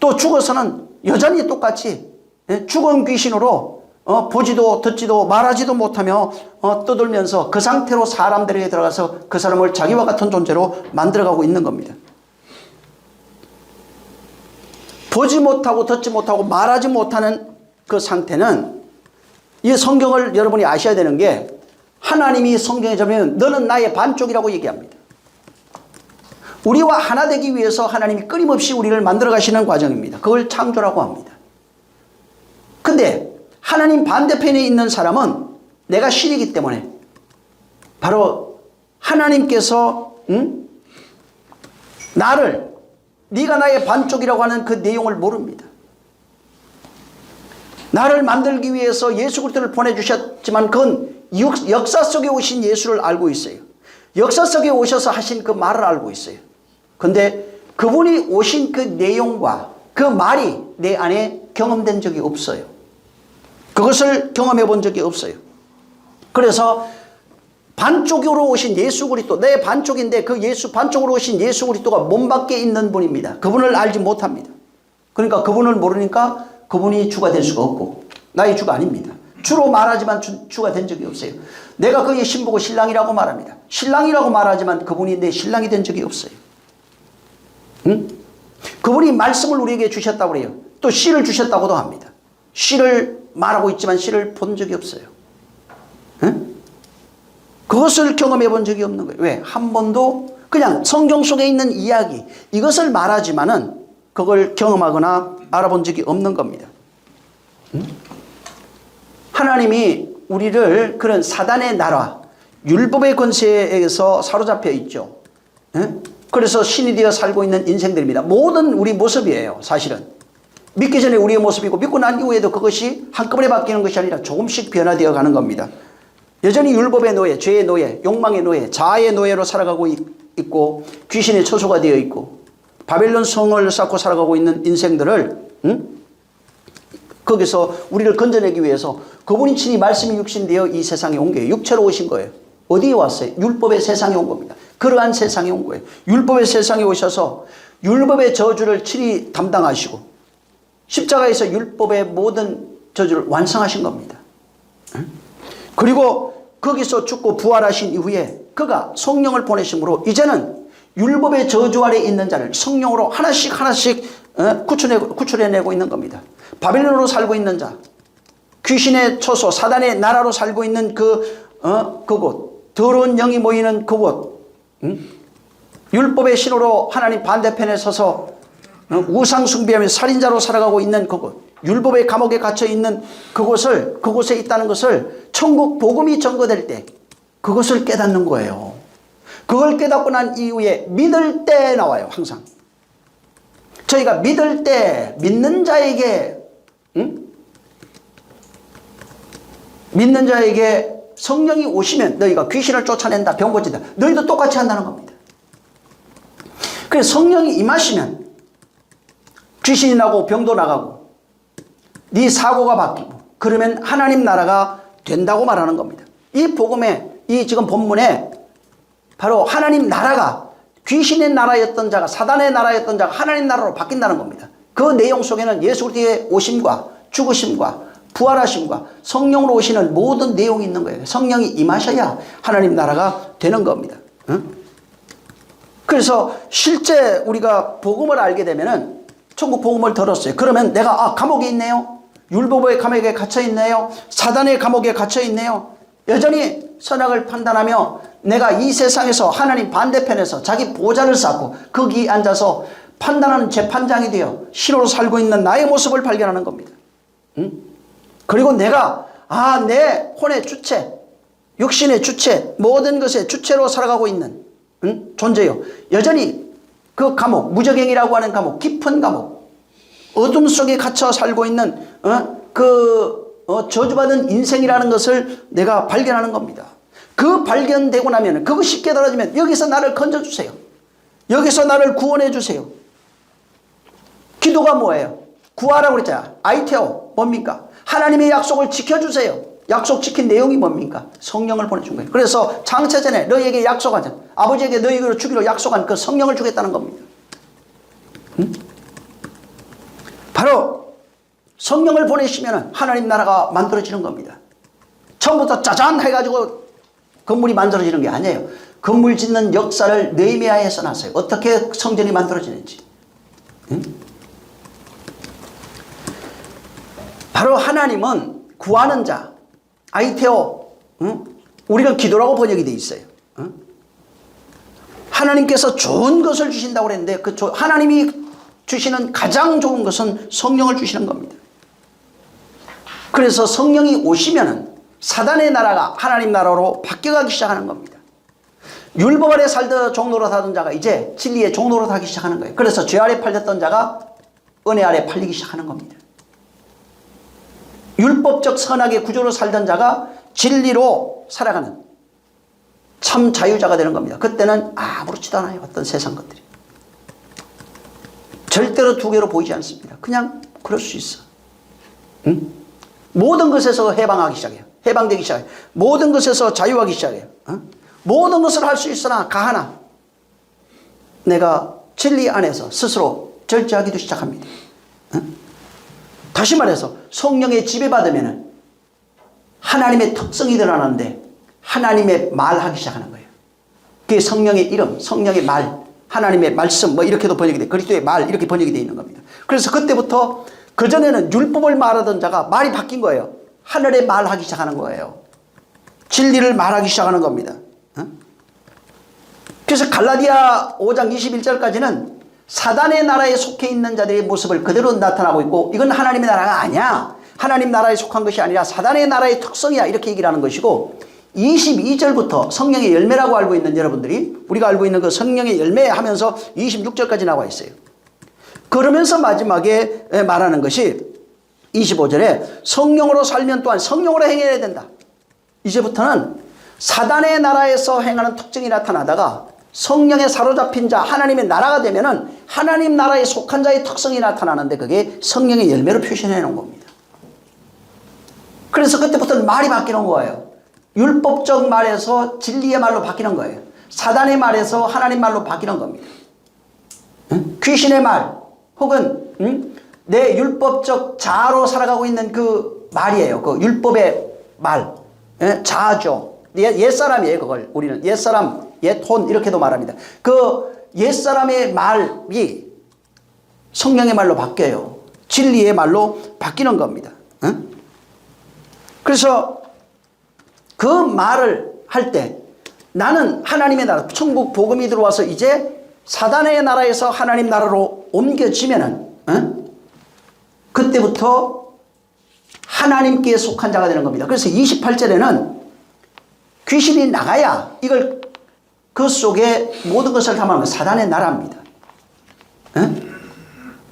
또 죽어서는 여전히 똑같이 죽은 귀신으로 보지도 듣지도 말하지도 못하며 떠들면서 그 상태로 사람들에게 들어가서 그 사람을 자기와 같은 존재로 만들어가고 있는 겁니다. 보지 못하고 듣지 못하고 말하지 못하는 그 상태는, 이 성경을 여러분이 아셔야 되는 게, 하나님이 성경에 보면 너는 나의 반쪽이라고 얘기합니다. 우리와 하나 되기 위해서 하나님이 끊임없이 우리를 만들어 가시는 과정입니다. 그걸 창조라고 합니다. 근데 하나님 반대편에 있는 사람은 내가 신이기 때문에 바로 하나님께서 나를, 네가 나의 반쪽이라고 하는 그 내용을 모릅니다. 나를 만들기 위해서 예수 그리스도를 보내주셨지만 그건 역사 속에 오신 예수를 알고 있어요. 역사 속에 오셔서 하신 그 말을 알고 있어요. 근데 그분이 오신 그 내용과 그 말이 내 안에 경험된 적이 없어요. 그것을 경험해 본 적이 없어요. 그래서 반쪽으로 오신 예수 그리스도, 내 반쪽인데 그 예수, 반쪽으로 오신 예수 그리스도가 몸 밖에 있는 분입니다. 그분을 알지 못합니다. 그러니까 그분을 모르니까 그분이 주가 될 수가 없고 나의 주가 아닙니다. 주로 말하지만 주가 된 적이 없어요. 내가 그의 신부고 신랑이라고 말합니다. 신랑이라고 말하지만 그분이 내 신랑이 된 적이 없어요. 응? 그분이 말씀을 우리에게 주셨다고 그래요. 또 씨를 주셨다고도 합니다. 씨를 말하고 있지만 씨를 본 적이 없어요. 응? 그것을 경험해 본 적이 없는 거예요. 왜? 한 번도 그냥 성경 속에 있는 이야기, 이것을 말하지만은 그걸 경험하거나 알아본 적이 없는 겁니다. 응? 하나님이 우리를 그런 사단의 나라, 율법의 권세에서 사로잡혀 있죠. 응? 그래서 신이 되어 살고 있는 인생들입니다. 모든 우리 모습이에요. 사실은 믿기 전에 우리의 모습이고 믿고 난 이후에도 그것이 한꺼번에 바뀌는 것이 아니라 조금씩 변화되어 가는 겁니다. 여전히 율법의 노예, 죄의 노예, 욕망의 노예, 자아의 노예로 살아가고 있고 귀신의 처소가 되어 있고 바벨론 성을 쌓고 살아가고 있는 인생들을 거기서 우리를 건져내기 위해서 그분이 친히 말씀이 육신되어 이 세상에 온 거예요. 육체로 오신 거예요. 어디에 왔어요? 율법의 세상에 온 겁니다. 그러한 세상에 온 거예요. 율법의 세상에 오셔서 율법의 저주를 친히 담당하시고 십자가에서 율법의 모든 저주를 완성하신 겁니다. 그리고 거기서 죽고 부활하신 이후에 그가 성령을 보내심으로 이제는 율법의 저주 아래 있는 자를 성령으로 하나씩 구출해내고 있는 겁니다. 바벨론으로 살고 있는 자, 귀신의 처소, 사단의 나라로 살고 있는 그곳, 더러운 영이 모이는 그곳, 율법의 신으로 하나님 반대편에 서서 우상 숭배하며 살인자로 살아가고 있는 그곳, 율법의 감옥에 갇혀 있는 그곳에 있다는 것을 천국 복음이 전거될 때 그것을 깨닫는 거예요. 그걸 깨닫고 난 이후에 믿을 때 나와요. 항상 저희가 믿을 때 믿는 자에게 믿는 자에게 성령이 오시면 너희가 귀신을 쫓아낸다, 병 고친다, 너희도 똑같이 한다는 겁니다. 그래서 성령이 임하시면 귀신이 나고 병도 나가고 네 사고가 바뀌고 그러면 하나님 나라가 된다고 말하는 겁니다. 이 복음에, 이 지금 본문에 바로 하나님 나라가 귀신의 나라였던 자가, 사단의 나라였던 자가 하나님 나라로 바뀐다는 겁니다. 그 내용 속에는 예수 그리스도의 오심과 죽으심과 부활하심과 성령으로 오시는 모든 내용이 있는 거예요. 성령이 임하셔야 하나님 나라가 되는 겁니다. 그래서 실제 우리가 복음을 알게 되면은 천국 복음을 들었어요. 그러면 내가 감옥에 있네요. 율법의 감옥에 갇혀 있네요. 사단의 감옥에 갇혀 있네요. 여전히 선악을 판단하며 내가 이 세상에서 하나님 반대편에서 자기 보좌를 쌓고 거기 앉아서 판단하는 재판장이 되어 신으로 살고 있는 나의 모습을 발견하는 겁니다. 그리고 내가 내 혼의 주체, 육신의 주체, 모든 것의 주체로 살아가고 있는 존재요. 여전히 그 감옥, 무적행이라고 하는 감옥, 깊은 감옥, 어둠 속에 갇혀 살고 있는 그 저주받은 인생이라는 것을 내가 발견하는 겁니다. 그 발견되고 나면 그거 쉽게 떨어지면 여기서 나를 건져주세요. 여기서 나를 구원해 주세요. 기도가 뭐예요? 구하라고 그랬잖아. 아이테오 뭡니까? 하나님의 약속을 지켜주세요. 약속 지킨 내용이 뭡니까? 성령을 보내준 거예요. 그래서 장차전에 너희에게 약속하자. 아버지에게 너희에게 주기로 약속한 그 성령을 주겠다는 겁니다. 응? 바로 성령을 보내시면 하나님 나라가 만들어지는 겁니다. 처음부터 짜잔 해가지고 건물이 만들어지는 게 아니에요. 건물 짓는 역사를 느헤미야에서 났어요. 어떻게 성전이 만들어지는지. 응? 바로 하나님은 구하는 자, 아이테오, 응? 우리는 기도라고 번역이 되어 있어요. 응? 하나님께서 좋은 것을 주신다고 그랬는데 그 하나님이 주시는 가장 좋은 것은 성령을 주시는 겁니다. 그래서 성령이 오시면은 사단의 나라가 하나님 나라로 바뀌어가기 시작하는 겁니다. 율법 아래 살던 종노릇 하던 자가 이제 진리의 종노릇 하기 시작하는 거예요. 그래서 죄 아래 팔렸던 자가 은혜 아래 팔리기 시작하는 겁니다. 율법적 선악의 구조로 살던 자가 진리로 살아가는 참 자유자가 되는 겁니다. 그때는 아무렇지도 않아요. 어떤 세상 것들이. 절대로 두 개로 보이지 않습니다. 그냥 그럴 수 있어. 응? 모든 것에서 해방하기 시작해요. 해방되기 시작해요. 모든 것에서 자유하기 시작해요. 모든 것을 할 수 있으나 가하나 내가 진리 안에서 스스로 절제하기도 시작합니다. 다시 말해서 성령의 지배받으면 하나님의 특성이 드러나는데 하나님의 말하기 시작하는 거예요. 그게 성령의 이름, 성령의 말, 하나님의 말씀 뭐 이렇게도 번역이 돼. 그리스도의 말 이렇게 번역이 되어 있는 겁니다. 그래서 그때부터 그전에는 율법을 말하던 자가 말이 바뀐 거예요. 하늘의 말하기 시작하는 거예요. 진리를 말하기 시작하는 겁니다. 그래서 갈라디아 5장 21절까지는 사단의 나라에 속해 있는 자들의 모습을 그대로 나타나고 있고 이건 하나님의 나라가 아니야. 하나님 나라에 속한 것이 아니라 사단의 나라의 특성이야. 이렇게 얘기를 하는 것이고 22절부터 성령의 열매라고 알고 있는 여러분들이 우리가 알고 있는 그 성령의 열매 하면서 26절까지 나와 있어요. 그러면서 마지막에 말하는 것이 25절에 성령으로 살면 또한 성령으로 행해야 된다. 이제부터는 사단의 나라에서 행하는 특징이 나타나다가 성령에 사로잡힌 자 하나님의 나라가 되면은 하나님 나라에 속한 자의 특성이 나타나는데 그게 성령의 열매로 표현해 놓은 겁니다. 그래서 그때부터는 말이 바뀌는 거예요. 율법적 말에서 진리의 말로 바뀌는 거예요. 사단의 말에서 하나님 말로 바뀌는 겁니다. 귀신의 말 혹은 내 율법적 자아로 살아가고 있는 그 말이에요. 그 율법의 말 자아죠. 옛사람이에요. 그걸 우리는 옛사람 옛혼 이렇게도 말합니다. 그 옛사람의 말이 성령의 말로 바뀌어요. 진리의 말로 바뀌는 겁니다. 그래서 그 말을 할 때 나는 하나님의 나라 천국 복음이 들어와서 이제 사단의 나라에서 하나님 나라로 옮겨지면은 그때부터 하나님께 속한 자가 되는 겁니다. 그래서 28절에는 귀신이 나가야 이걸 그 속에 모든 것을 담아놓은 사단의 나라입니다.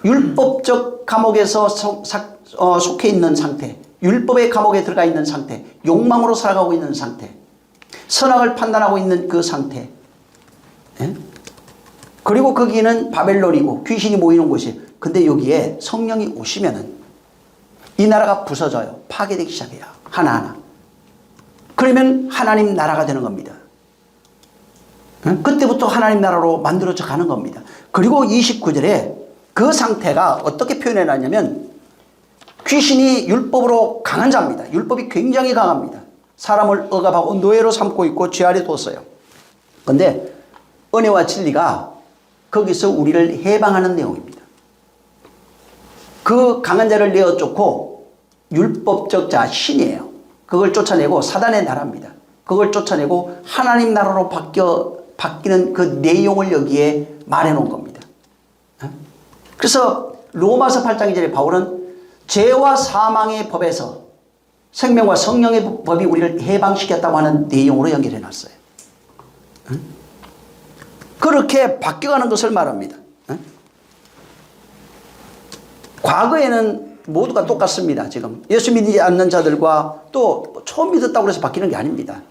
율법적 감옥에서 속해 있는 상태, 율법의 감옥에 들어가 있는 상태, 욕망으로 살아가고 있는 상태, 선악을 판단하고 있는 그 상태. 그리고 거기는 바벨론이고 귀신이 모이는 곳이에요. 근데 여기에 성령이 오시면은 이 나라가 부서져요. 파괴되기 시작해요. 하나하나. 그러면 하나님 나라가 되는 겁니다. 그때부터 하나님 나라로 만들어져 가는 겁니다. 그리고 29절에 그 상태가 어떻게 표현해 놨냐면 귀신이 율법으로 강한 자입니다. 율법이 굉장히 강합니다. 사람을 억압하고 노예로 삼고 있고 죄 아래 뒀어요. 그런데 은혜와 진리가 거기서 우리를 해방하는 내용입니다. 그 강한 자를 내어 쫓고 율법적 자 신이에요. 그걸 쫓아내고 사단의 나라입니다. 그걸 쫓아내고 하나님 나라로 바뀌는 그 내용을 여기에 말해 놓은 겁니다. 그래서 로마서 8장 2절에 바울은 죄와 사망의 법에서 생명과 성령의 법이 우리를 해방시켰다고 하는 내용으로 연결해 놨어요. 그렇게 바뀌어가는 것을 말합니다. 과거에는 모두가 똑같습니다. 지금 예수 믿지 않는 자들과 또 처음 믿었다고 해서 바뀌는 게 아닙니다.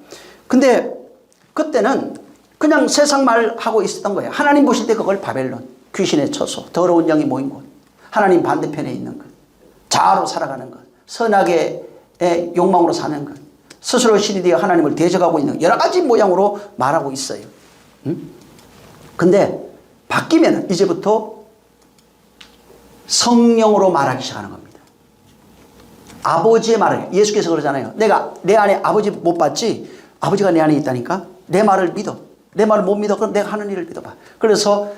근데 그때는 그냥 세상 말하고 있었던 거예요. 하나님 보실 때 그걸 바벨론, 귀신의 처소, 더러운 영이 모인 곳, 하나님 반대편에 있는 것, 자아로 살아가는 것, 선악의 욕망으로 사는 것, 스스로 신이 되어 하나님을 대적하고 있는 여러 가지 모양으로 말하고 있어요. 근데 바뀌면 이제부터 성령으로 말하기 시작하는 겁니다. 아버지의 말을, 예수께서 그러잖아요. 내가 내 안에 아버지 못 봤지? 아버지가 내 안에 있다니까? 내 말을 믿어. 내 말을 못 믿어? 그럼 내가 하는 일을 믿어봐. 그래서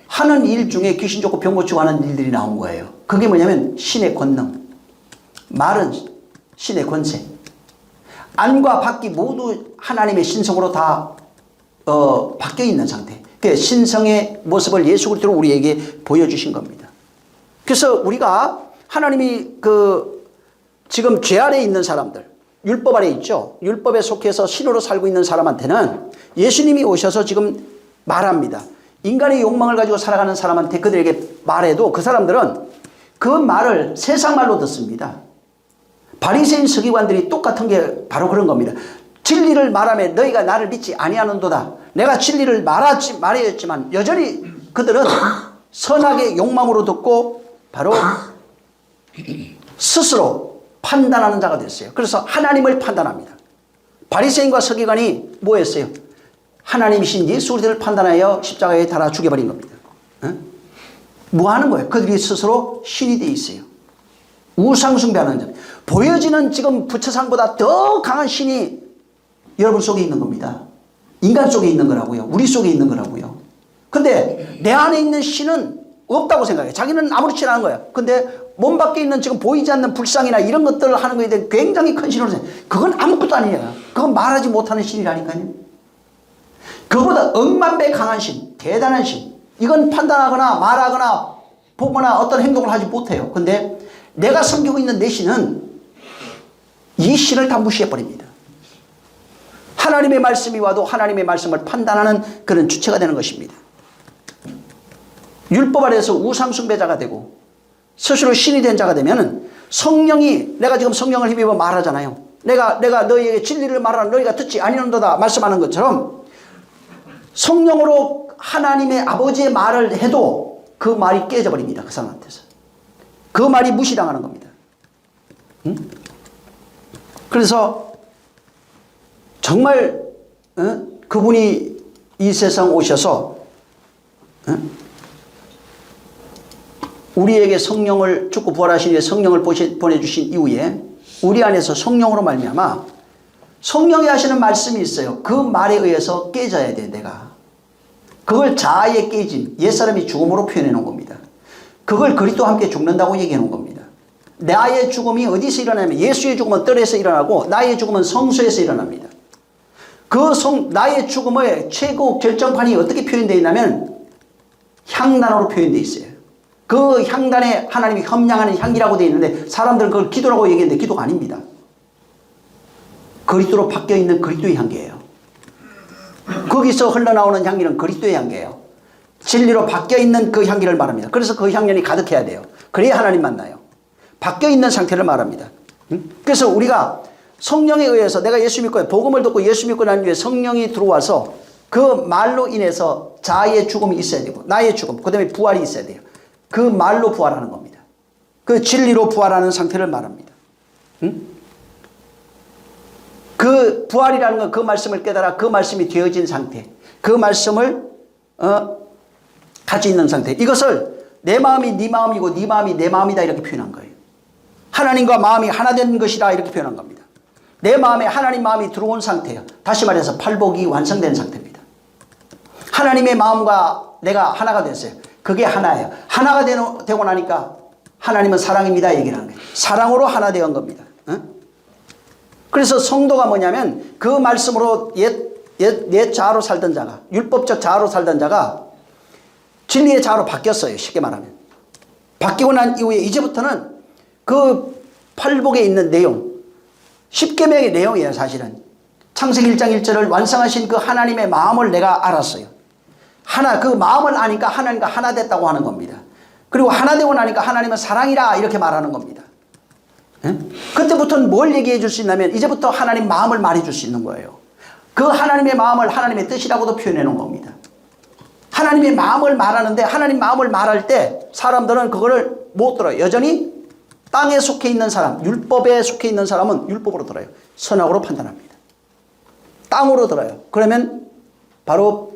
하는 일 중에 귀신 쫓고 병 고치고 하는 일들이 나온 거예요. 그게 뭐냐면 신의 권능. 말은 신의 권세. 안과 밖이 모두 하나님의 신성으로 다 바뀌어 있는 상태. 그 신성의 모습을 예수 그리스도로 우리에게 보여주신 겁니다. 그래서 우리가 하나님이 지금 죄 아래에 있는 사람들, 율법 아래에 있죠. 율법에 속해서 신으로 살고 있는 사람한테는 예수님이 오셔서 지금 말합니다. 인간의 욕망을 가지고 살아가는 사람한테 그들에게 말해도 그 사람들은 그 말을 세상 말로 듣습니다. 바리새인 서기관들이 똑같은 게 바로 그런 겁니다. 진리를 말하며 너희가 나를 믿지 아니하는도다. 내가 진리를 말하였지만 여전히 그들은 선악의 욕망으로 듣고 바로 스스로 판단하는 자가 됐어요. 그래서 하나님을 판단합니다. 바리새인과 서기관이 뭐 했어요? 하나님이신 예수 그리스도를 판단하여 십자가에 달아 죽여버린 겁니다. 뭐 하는 거예요? 그들이 스스로 신이 되어 있어요. 우상숭배하는 자. 보여지는 지금 부처상보다 더 강한 신이 여러분 속에 있는 겁니다. 인간 속에 있는 거라고요. 우리 속에 있는 거라고요. 근데 내 안에 있는 신은 없다고 생각해요. 자기는 아무렇지 않은 거예요. 근데 몸 밖에 있는 지금 보이지 않는 불상이나 이런 것들을 하는 거에 대해 굉장히 큰 신으로 생각해요. 그건 아무것도 아니에요. 그건 말하지 못하는 신이라니까요. 그보다 억만배 강한 신, 대단한 신. 이건 판단하거나 말하거나 보거나 어떤 행동을 하지 못해요. 근데 내가 섬기고 있는 내 신은 이 신을 다 무시해버립니다. 하나님의 말씀이 와도 하나님의 말씀을 판단하는 그런 주체가 되는 것입니다. 율법 아래에서 우상숭배자가 되고 스스로 신이 된 자가 되면 성령이, 내가 지금 성령을 힘입어 말하잖아요. 내가 너희에게 진리를 말하라 너희가 듣지 아니하는도다 말씀하는 것처럼 성령으로 하나님의 아버지의 말을 해도 그 말이 깨져버립니다. 그 사람한테서. 그 말이 무시당하는 겁니다. 그래서 정말 그분이 이 세상 오셔서 우리에게 성령을 죽고 부활하신 후에 성령을 보내주신 이후에 우리 안에서 성령으로 말미암아 성령이 하시는 말씀이 있어요. 그 말에 의해서 깨져야 돼. 내가 그걸 자아의 깨짐, 옛사람이 죽음으로 표현해 놓은 겁니다. 그걸 그리스도와 함께 죽는다고 얘기해 놓은 겁니다. 나의 죽음이 어디서 일어나냐면 예수의 죽음은 뜰에서 일어나고 나의 죽음은 성소에서 일어납니다. 나의 죽음의 최고 결정판이 어떻게 표현되어 있냐면 향단으로 표현되어 있어요. 그 향단에 하나님이 험량하는 향기라고 되어 있는데 사람들은 그걸 기도라고 얘기했는데 기도가 아닙니다. 그리스도로 바뀌어 있는 그리스도의 향기예요. 거기서 흘러나오는 향기는 그리스도의 향기예요. 진리로 바뀌어 있는 그 향기를 말합니다. 그래서 그 향연이 가득해야 돼요. 그래야 하나님 만나요. 바뀌어 있는 상태를 말합니다. 그래서 우리가 성령에 의해서 내가 예수 믿고 복음을 듣고 예수 믿고 난 뒤에 성령이 들어와서 그 말로 인해서 자아의 죽음이 있어야 되고 나의 죽음, 그 다음에 부활이 있어야 돼요. 그 말로 부활하는 겁니다. 그 진리로 부활하는 상태를 말합니다. 그 부활이라는 건 그 말씀을 깨달아 그 말씀이 되어진 상태, 그 말씀을 가지고 있는 상태. 이것을 내 마음이 네 마음이고 네 마음이 내 마음이다 이렇게 표현한 거예요. 하나님과 마음이 하나 된 것이다 이렇게 표현한 겁니다. 내 마음에 하나님 마음이 들어온 상태예요. 다시 말해서 팔복이 완성된 상태입니다. 하나님의 마음과 내가 하나가 됐어요. 그게 하나예요. 하나가 되고 나니까 하나님은 사랑입니다 얘기를 하는 거예요. 사랑으로 하나 되어 온 겁니다. 그래서 성도가 뭐냐면 그 말씀으로 옛 자아로 살던 자가, 율법적 자아로 살던 자가 진리의 자아로 바뀌었어요. 쉽게 말하면. 바뀌고 난 이후에 이제부터는 그 팔복에 있는 내용, 십계명의 내용이에요. 사실은 창세기 1장 1절을 완성하신 그 하나님의 마음을 내가 알았어요. 그 마음을 아니까 하나님과 하나 됐다고 하는 겁니다. 그리고 하나 되고 나니까 하나님은 사랑이라 이렇게 말하는 겁니다. 예? 그때부터는 뭘 얘기해 줄 수 있냐면 이제부터 하나님 마음을 말해 줄 수 있는 거예요. 그 하나님의 마음을 하나님의 뜻이라고도 표현해 놓은 겁니다. 하나님의 마음을 말하는데 하나님 마음을 말할 때 사람들은 그거를 못 들어요. 여전히 땅에 속해 있는 사람, 율법에 속해 있는 사람은 율법으로 들어요. 선악으로 판단합니다. 땅으로 들어요. 그러면 바로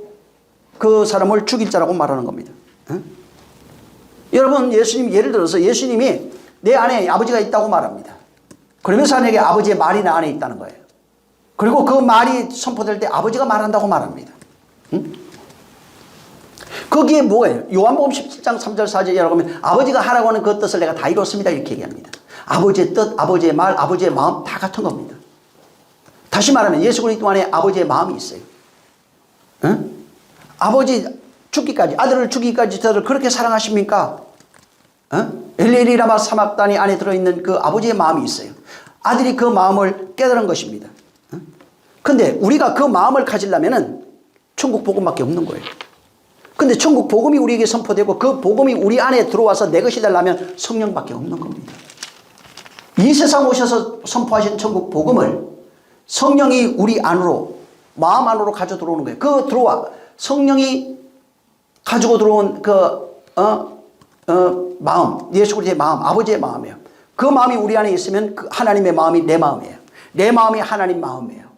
그 사람을 죽일 자라고 말하는 겁니다. 응? 여러분, 예수님, 예를 들어서 예수님이 내 안에 아버지가 있다고 말합니다. 그러면서 사람에게 아버지의 말이 내 안에 있다는 거예요. 그리고 그 말이 선포될 때 아버지가 말한다고 말합니다. 응? 거기에 뭐예요? 요한복음 17장 3절 4절이라고 하면 아버지가 하라고 하는 그 뜻을 내가 다 이뤘습니다. 이렇게 얘기합니다. 아버지의 뜻, 아버지의 말, 아버지의 마음 다 같은 겁니다. 다시 말하면 예수 그리스도 안에 아버지의 마음이 있어요. 응? 아버지 죽기까지, 아들을 죽기까지 저를 그렇게 사랑하십니까? 엘리엘이라마 사막단이 안에 들어있는 그 아버지의 마음이 있어요. 아들이 그 마음을 깨달은 것입니다. 근데 우리가 그 마음을 가지려면은 천국 복음밖에 없는 거예요. 근데 천국 복음이 우리에게 선포되고 그 복음이 우리 안에 들어와서 내 것이 되려면 성령밖에 없는 겁니다. 이 세상 오셔서 선포하신 천국 복음을 성령이 우리 안으로, 마음 안으로 가져 들어오는 거예요. 그 들어와 성령이 가지고 들어온 마음, 예수 그리스도의 마음, 아버지의 마음이에요. 그 마음이 우리 안에 있으면 그 하나님의 마음이 내 마음이에요. 내 마음이 하나님 마음이에요.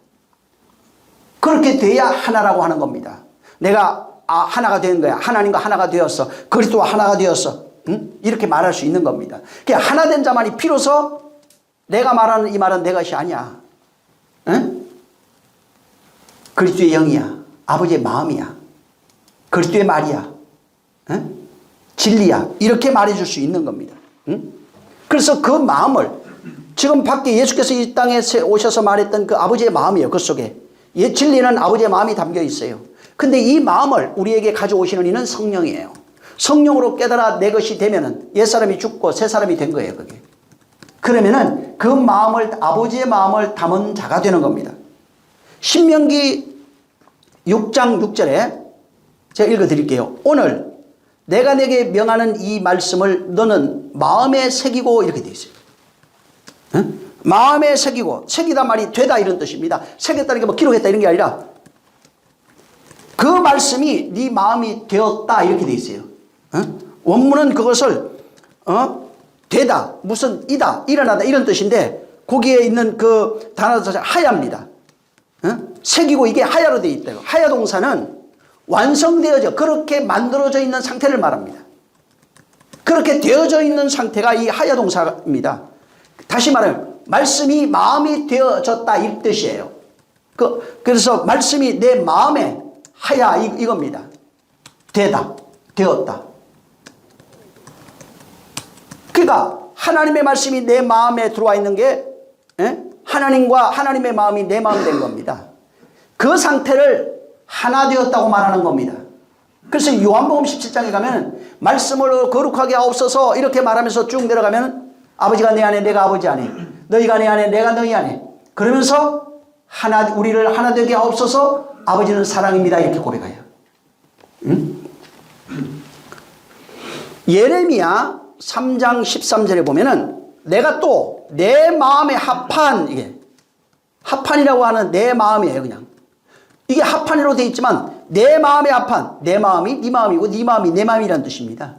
그렇게 돼야 하나라고 하는 겁니다. 내가 하나가 된 거야. 하나님과 하나가 되었어. 그리스도와 하나가 되었어. 응? 이렇게 말할 수 있는 겁니다. 그러니까 하나 된 자만이 비로소 내가 말하는 이 말은 내 것이 아니야. 응? 그리스도의 영이야. 아버지의 마음이야. 그리스도의 말이야. 응? 진리야. 이렇게 말해줄 수 있는 겁니다. 응? 그래서 그 마음을 지금 밖에 예수께서 이 땅에 오셔서 말했던 그 아버지의 마음이에요. 그 속에. 진리는 아버지의 마음이 담겨 있어요. 근데 이 마음을 우리에게 가져오시는 이는 성령이에요. 성령으로 깨달아 내 것이 되면은 옛사람이 죽고 새 사람이 된 거예요, 그게. 그러면은 그 마음을, 아버지의 마음을 담은 자가 되는 겁니다. 신명기 6장 6절에 제가 읽어 드릴게요. 오늘 내가 내게 명하는 이 말씀을 너는 마음에 새기고, 이렇게 되어 있어요. 응? 마음에 새기고, 새기다 말이 되다 이런 뜻입니다. 새겼다는 게 뭐 기록했다 이런 게 아니라 그 말씀이 네 마음이 되었다 이렇게 되어 있어요. 원문은 그것을 되다, 무슨 이다, 일어나다 이런 뜻인데 거기에 있는 그 단어 자체가 하야입니다. 새기고 이게 하야로 되어 있다. 하야 동사는 완성되어져, 그렇게 만들어져 있는 상태를 말합니다. 그렇게 되어져 있는 상태가 이 하야 동사입니다. 다시 말하면 말씀이 마음이 되어졌다 이 뜻이에요. 그래서 말씀이 내 마음에 하야 이겁니다. 되다, 되었다. 그러니까 하나님의 말씀이 내 마음에 들어와 있는 게 하나님과 하나님의 마음이 내 마음 된 겁니다. 그 상태를 하나 되었다고 말하는 겁니다. 그래서 요한복음 17장에 가면 말씀을 거룩하게 하옵소서 이렇게 말하면서 쭉 내려가면 아버지가 내 안에 내가 아버지 안에, 너희가 내 안에 내가 너희 안에, 그러면서 하나, 우리를 하나 되게 하옵소서, 아버지는 사랑입니다 이렇게 고백해요. 예레미야 3장 13절에 보면은 내가 또 내 마음에 합한, 이게 합한이라고 하는 내 마음이에요. 그냥 이게 합한으로 되어 있지만 내 마음에 합한, 내 마음이 네 마음이고 네 마음이 내 마음이라는 뜻입니다.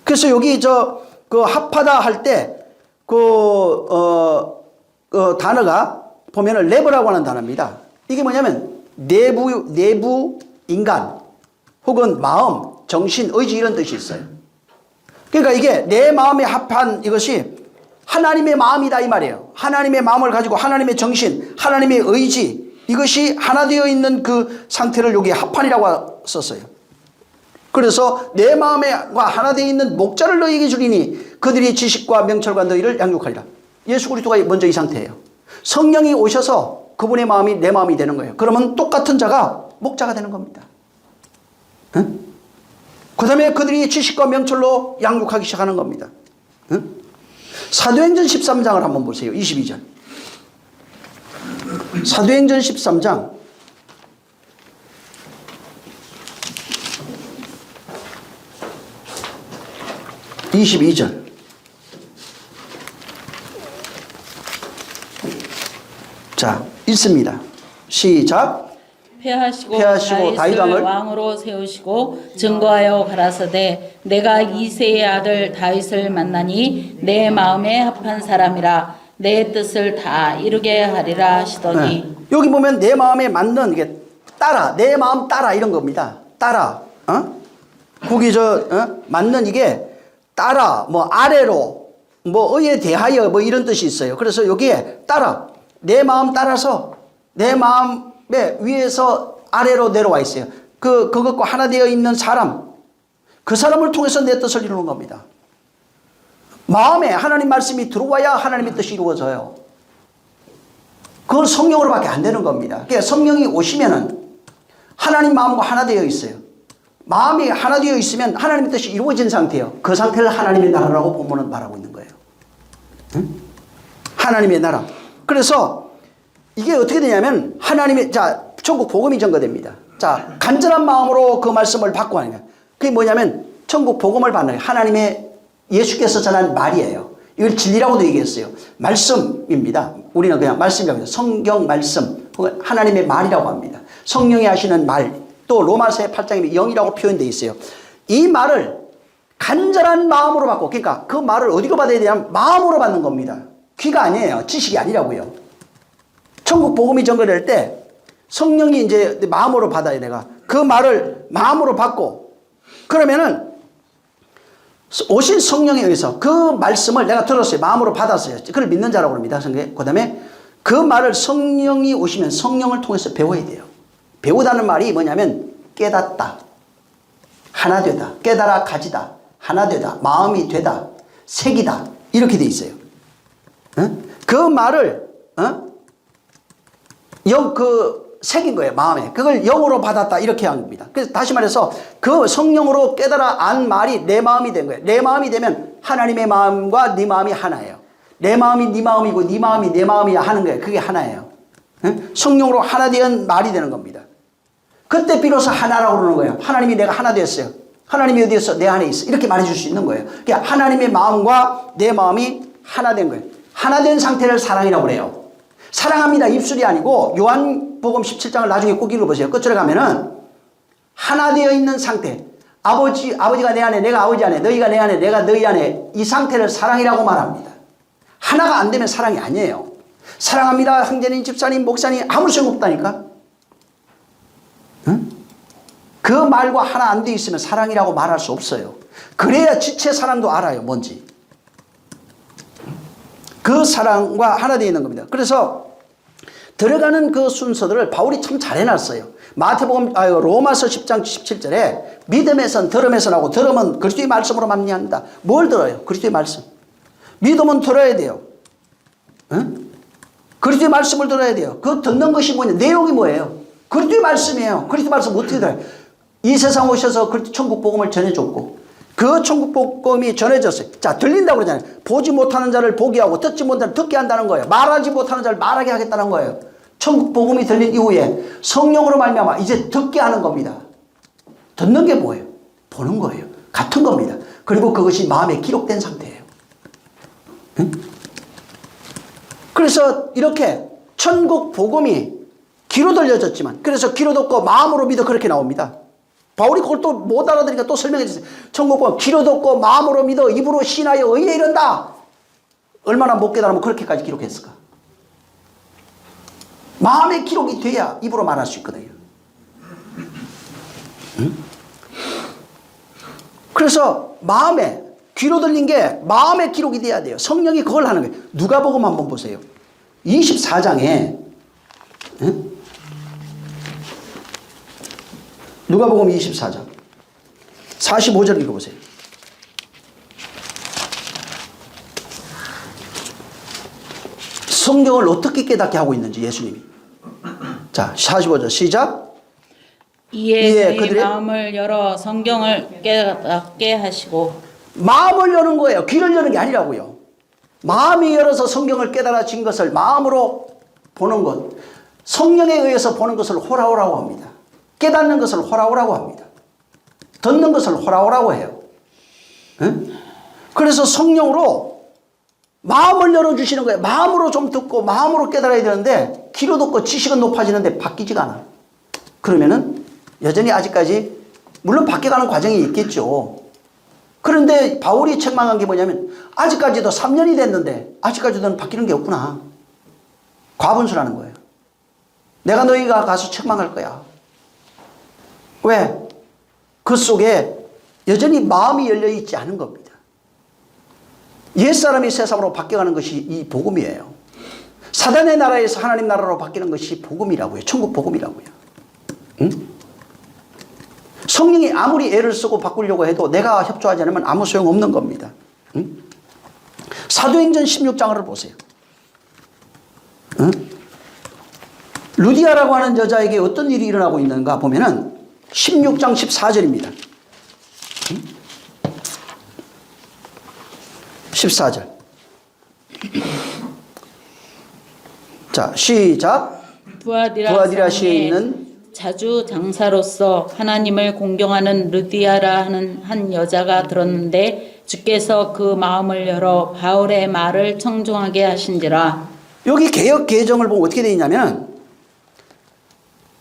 그래서 여기 그 합하다 할 때 그 단어가 보면은 레버라고 하는 단어입니다. 이게 뭐냐면 내부 인간 혹은 마음, 정신, 의지 이런 뜻이 있어요. 그러니까 이게 내 마음에 합한 이것이 하나님의 마음이다 이 말이에요. 하나님의 마음을 가지고 하나님의 정신, 하나님의 의지, 이것이 하나 되어 있는 그 상태를 여기 합한이라고 썼어요. 그래서 내 마음과 하나 되어 있는 목자를 너희에게 주리니 그들이 지식과 명철과 너희를 양육하리라. 예수 그리스도가 먼저 이 상태예요. 성령이 오셔서 그분의 마음이 내 마음이 되는 거예요. 그러면 똑같은 자가 목자가 되는 겁니다. 그 다음에 그들이 지식과 명철로 양육하기 시작하는 겁니다. 사도행전 13장을 한번 보세요. 22절. 사도행전 13장 22절. 자, 있습니다. 시작. 폐하시고 다윗 다윗을 왕을 왕으로 세우시고 증거하여 가라사대 내가 이새의 아들 다윗을 만나니 내 마음에 합한 사람이라 내 뜻을 다 이루게 하리라 하시더니 네. 여기 보면 내 마음에 맞는 이게 따라 내 마음 따라 이런 겁니다. 따라 거기 맞는 이게 따라 뭐 아래로 뭐 의에 대하여 뭐 이런 뜻이 있어요. 그래서 여기에 따라 내 마음 따라서 내 마음에 위에서 아래로 내려와 있어요. 그것과 하나 되어 있는 사람 그 사람을 통해서 내 뜻을 이루는 겁니다. 마음에 하나님 말씀이 들어와야 하나님의 뜻이 이루어져요. 그건 성령으로밖에 안 되는 겁니다. 그러니까 성령이 오시면은 하나님 마음과 하나 되어 있어요. 마음이 하나 되어 있으면 하나님의 뜻이 이루어진 상태예요. 그 상태를 하나님의 나라라고 본문은 말하고 있는 거예요. 응? 하나님의 나라. 그래서 이게 어떻게 되냐면 하나님의 천국 복음이 전거됩니다. 자, 간절한 마음으로 그 말씀을 받고 하는 거예요. 그게 뭐냐면 천국 복음을 받는 거예요. 하나님의 예수께서 전한 말이에요. 이걸 진리라고도 얘기했어요. 말씀입니다. 우리는 그냥 말씀이라고 해요. 성경 말씀, 하나님의 말이라고 합니다. 성령이 하시는 말, 또 로마서 8장에 영이라고 표현되어 있어요. 이 말을 간절한 마음으로 받고, 그러니까 그 말을 어디로 받아야 되냐면 마음으로 받는 겁니다. 귀가 아니에요. 지식이 아니라고요. 천국 복음이 전거될 때 성령이 이제 마음으로 받아야 내가 그 말을 마음으로 받고 그러면은 오신 성령에 의해서 그 말씀을 내가 들었어요. 마음으로 받았어요. 그걸 믿는 자라고 합니다. 그 다음에 그 말을 성령이 오시면 성령을 통해서 배워야 돼요. 배우다는 말이 뭐냐면 깨닫다, 하나 되다, 깨달아 가지다, 하나 되다, 마음이 되다, 색이다 이렇게 돼 있어요. 그 말을 색인 거예요. 마음에. 그걸 영으로 받았다 이렇게 한 겁니다. 그래서 다시 말해서 그 성령으로 깨달아 안 말이 내 마음이 된 거예요. 내 마음이 되면 하나님의 마음과 네 마음이 하나예요. 내 마음이 네 마음이고 네 마음이 내 마음이야 하는 거예요. 그게 하나예요. 성령으로 하나 된 말이 되는 겁니다. 그때 비로소 하나라고 그러는 거예요. 하나님이 내가 하나 됐어요. 하나님이 어디 있어? 내 안에 있어. 이렇게 말해줄 수 있는 거예요. 그러니까 하나님의 마음과 내 마음이 하나 된 거예요. 하나 된 상태를 사랑이라고 그래요. 사랑합니다. 입술이 아니고 요한복음 17장을 나중에 꼭 읽어보세요. 끝으로 가면은 하나 되어 있는 상태. 아버지가 내 안에 내가 아버지 안에 너희가 내 안에 내가 너희 안에 이 상태를 사랑이라고 말합니다. 하나가 안 되면 사랑이 아니에요. 사랑합니다. 형제님, 집사님, 목사님 아무 소용 없다니까. 응? 그 말과 하나 안 돼 있으면 사랑이라고 말할 수 없어요. 그래야 지체 사랑도 알아요. 뭔지. 그 사랑과 하나 되어 있는 겁니다. 그래서 들어가는 그 순서들을 바울이 참 잘 해놨어요. 로마서 10장 17절에 믿음에선 들음에서 나고 들음은 그리스도의 말씀으로 말미암는다. 뭘 들어요? 그리스도의 말씀. 믿음은 들어야 돼요. 응? 그리스도의 말씀을 들어야 돼요. 그 듣는 것이 뭐냐? 내용이 뭐예요? 그리스도의 말씀이에요. 그리스도의 말씀 어떻게 들어요? 이 세상 오셔서 천국 복음을 전해줬고 그 천국 복음이 전해졌어요. 자, 들린다고 그러잖아요. 보지 못하는 자를 보게 하고 듣지 못하는 자를 듣게 한다는 거예요. 말하지 못하는 자를 말하게 하겠다는 거예요. 천국 복음이 들린 이후에 성령으로 말미암아 이제 듣게 하는 겁니다. 듣는 게 뭐예요? 보는 거예요. 같은 겁니다. 그리고 그것이 마음에 기록된 상태예요. 응? 그래서 이렇게 천국 복음이 귀로 들려졌지만 그래서 귀로 듣고 마음으로 믿어 그렇게 나옵니다. 바울이 그걸 또 못 알아들으니까 또 설명해 주세요. 천국 복음 귀로 듣고 마음으로 믿어 입으로 신하여 의에 이른다. 얼마나 못 깨달으면 그렇게까지 기록했을까? 마음의 기록이 돼야 입으로 말할 수 있거든요. 응? 그래서 마음에 귀로 들린 게 마음의 기록이 돼야 돼요. 성령이 그걸 하는 거예요. 누가복음 한번 보세요. 24장에 응? 누가복음 24장 45절 읽어보세요. 성경을 어떻게 깨닫게 하고 있는지 예수님이. 자, 45절 시작. 이에 그들의 마음을 열어 성경을 깨닫게 하시고. 마음을 여는 거예요. 귀를 여는 게 아니라고요. 마음이 열어서 성경을 깨달아진 것을 마음으로 보는 것. 성령에 의해서 보는 것을 호라오라고 합니다. 깨닫는 것을 호라오라고 합니다. 듣는 것을 호라오라고 해요. 응? 그래서 성령으로 마음을 열어주시는 거예요. 마음으로 좀 듣고 마음으로 깨달아야 되는데 키로 높고 지식은 높아지는데 바뀌지가 않아. 그러면은 여전히 아직까지 물론 바뀌어가는 과정이 있겠죠. 그런데 바울이 책망한 게 뭐냐면 아직까지도 3년이 됐는데 아직까지도 바뀌는 게 없구나. 과분수라는 거예요. 내가 너희가 가서 책망할 거야. 왜? 그 속에 여전히 마음이 열려있지 않은 겁니다. 옛사람이 새사람으로 바뀌어가는 것이 이 복음이에요. 사단의 나라에서 하나님 나라로 바뀌는 것이 복음이라고요. 천국 복음이라고요. 응? 성령이 아무리 애를 쓰고 바꾸려고 해도 내가 협조하지 않으면 아무 소용없는 겁니다. 응? 사도행전 16장을 보세요. 응? 루디아라고 하는 여자에게 어떤 일이 일어나고 있는가 보면은 16장 14절입니다. 14절. 자, 시작. 두아디라시에 있는 자주 장사로서 하나님을 공경하는 르디아라 하는 한 여자가 들었는데 주께서 그 마음을 열어 바울의 말을 청종하게 하신지라. 여기 개역 개정을 보면 어떻게 되어 있냐면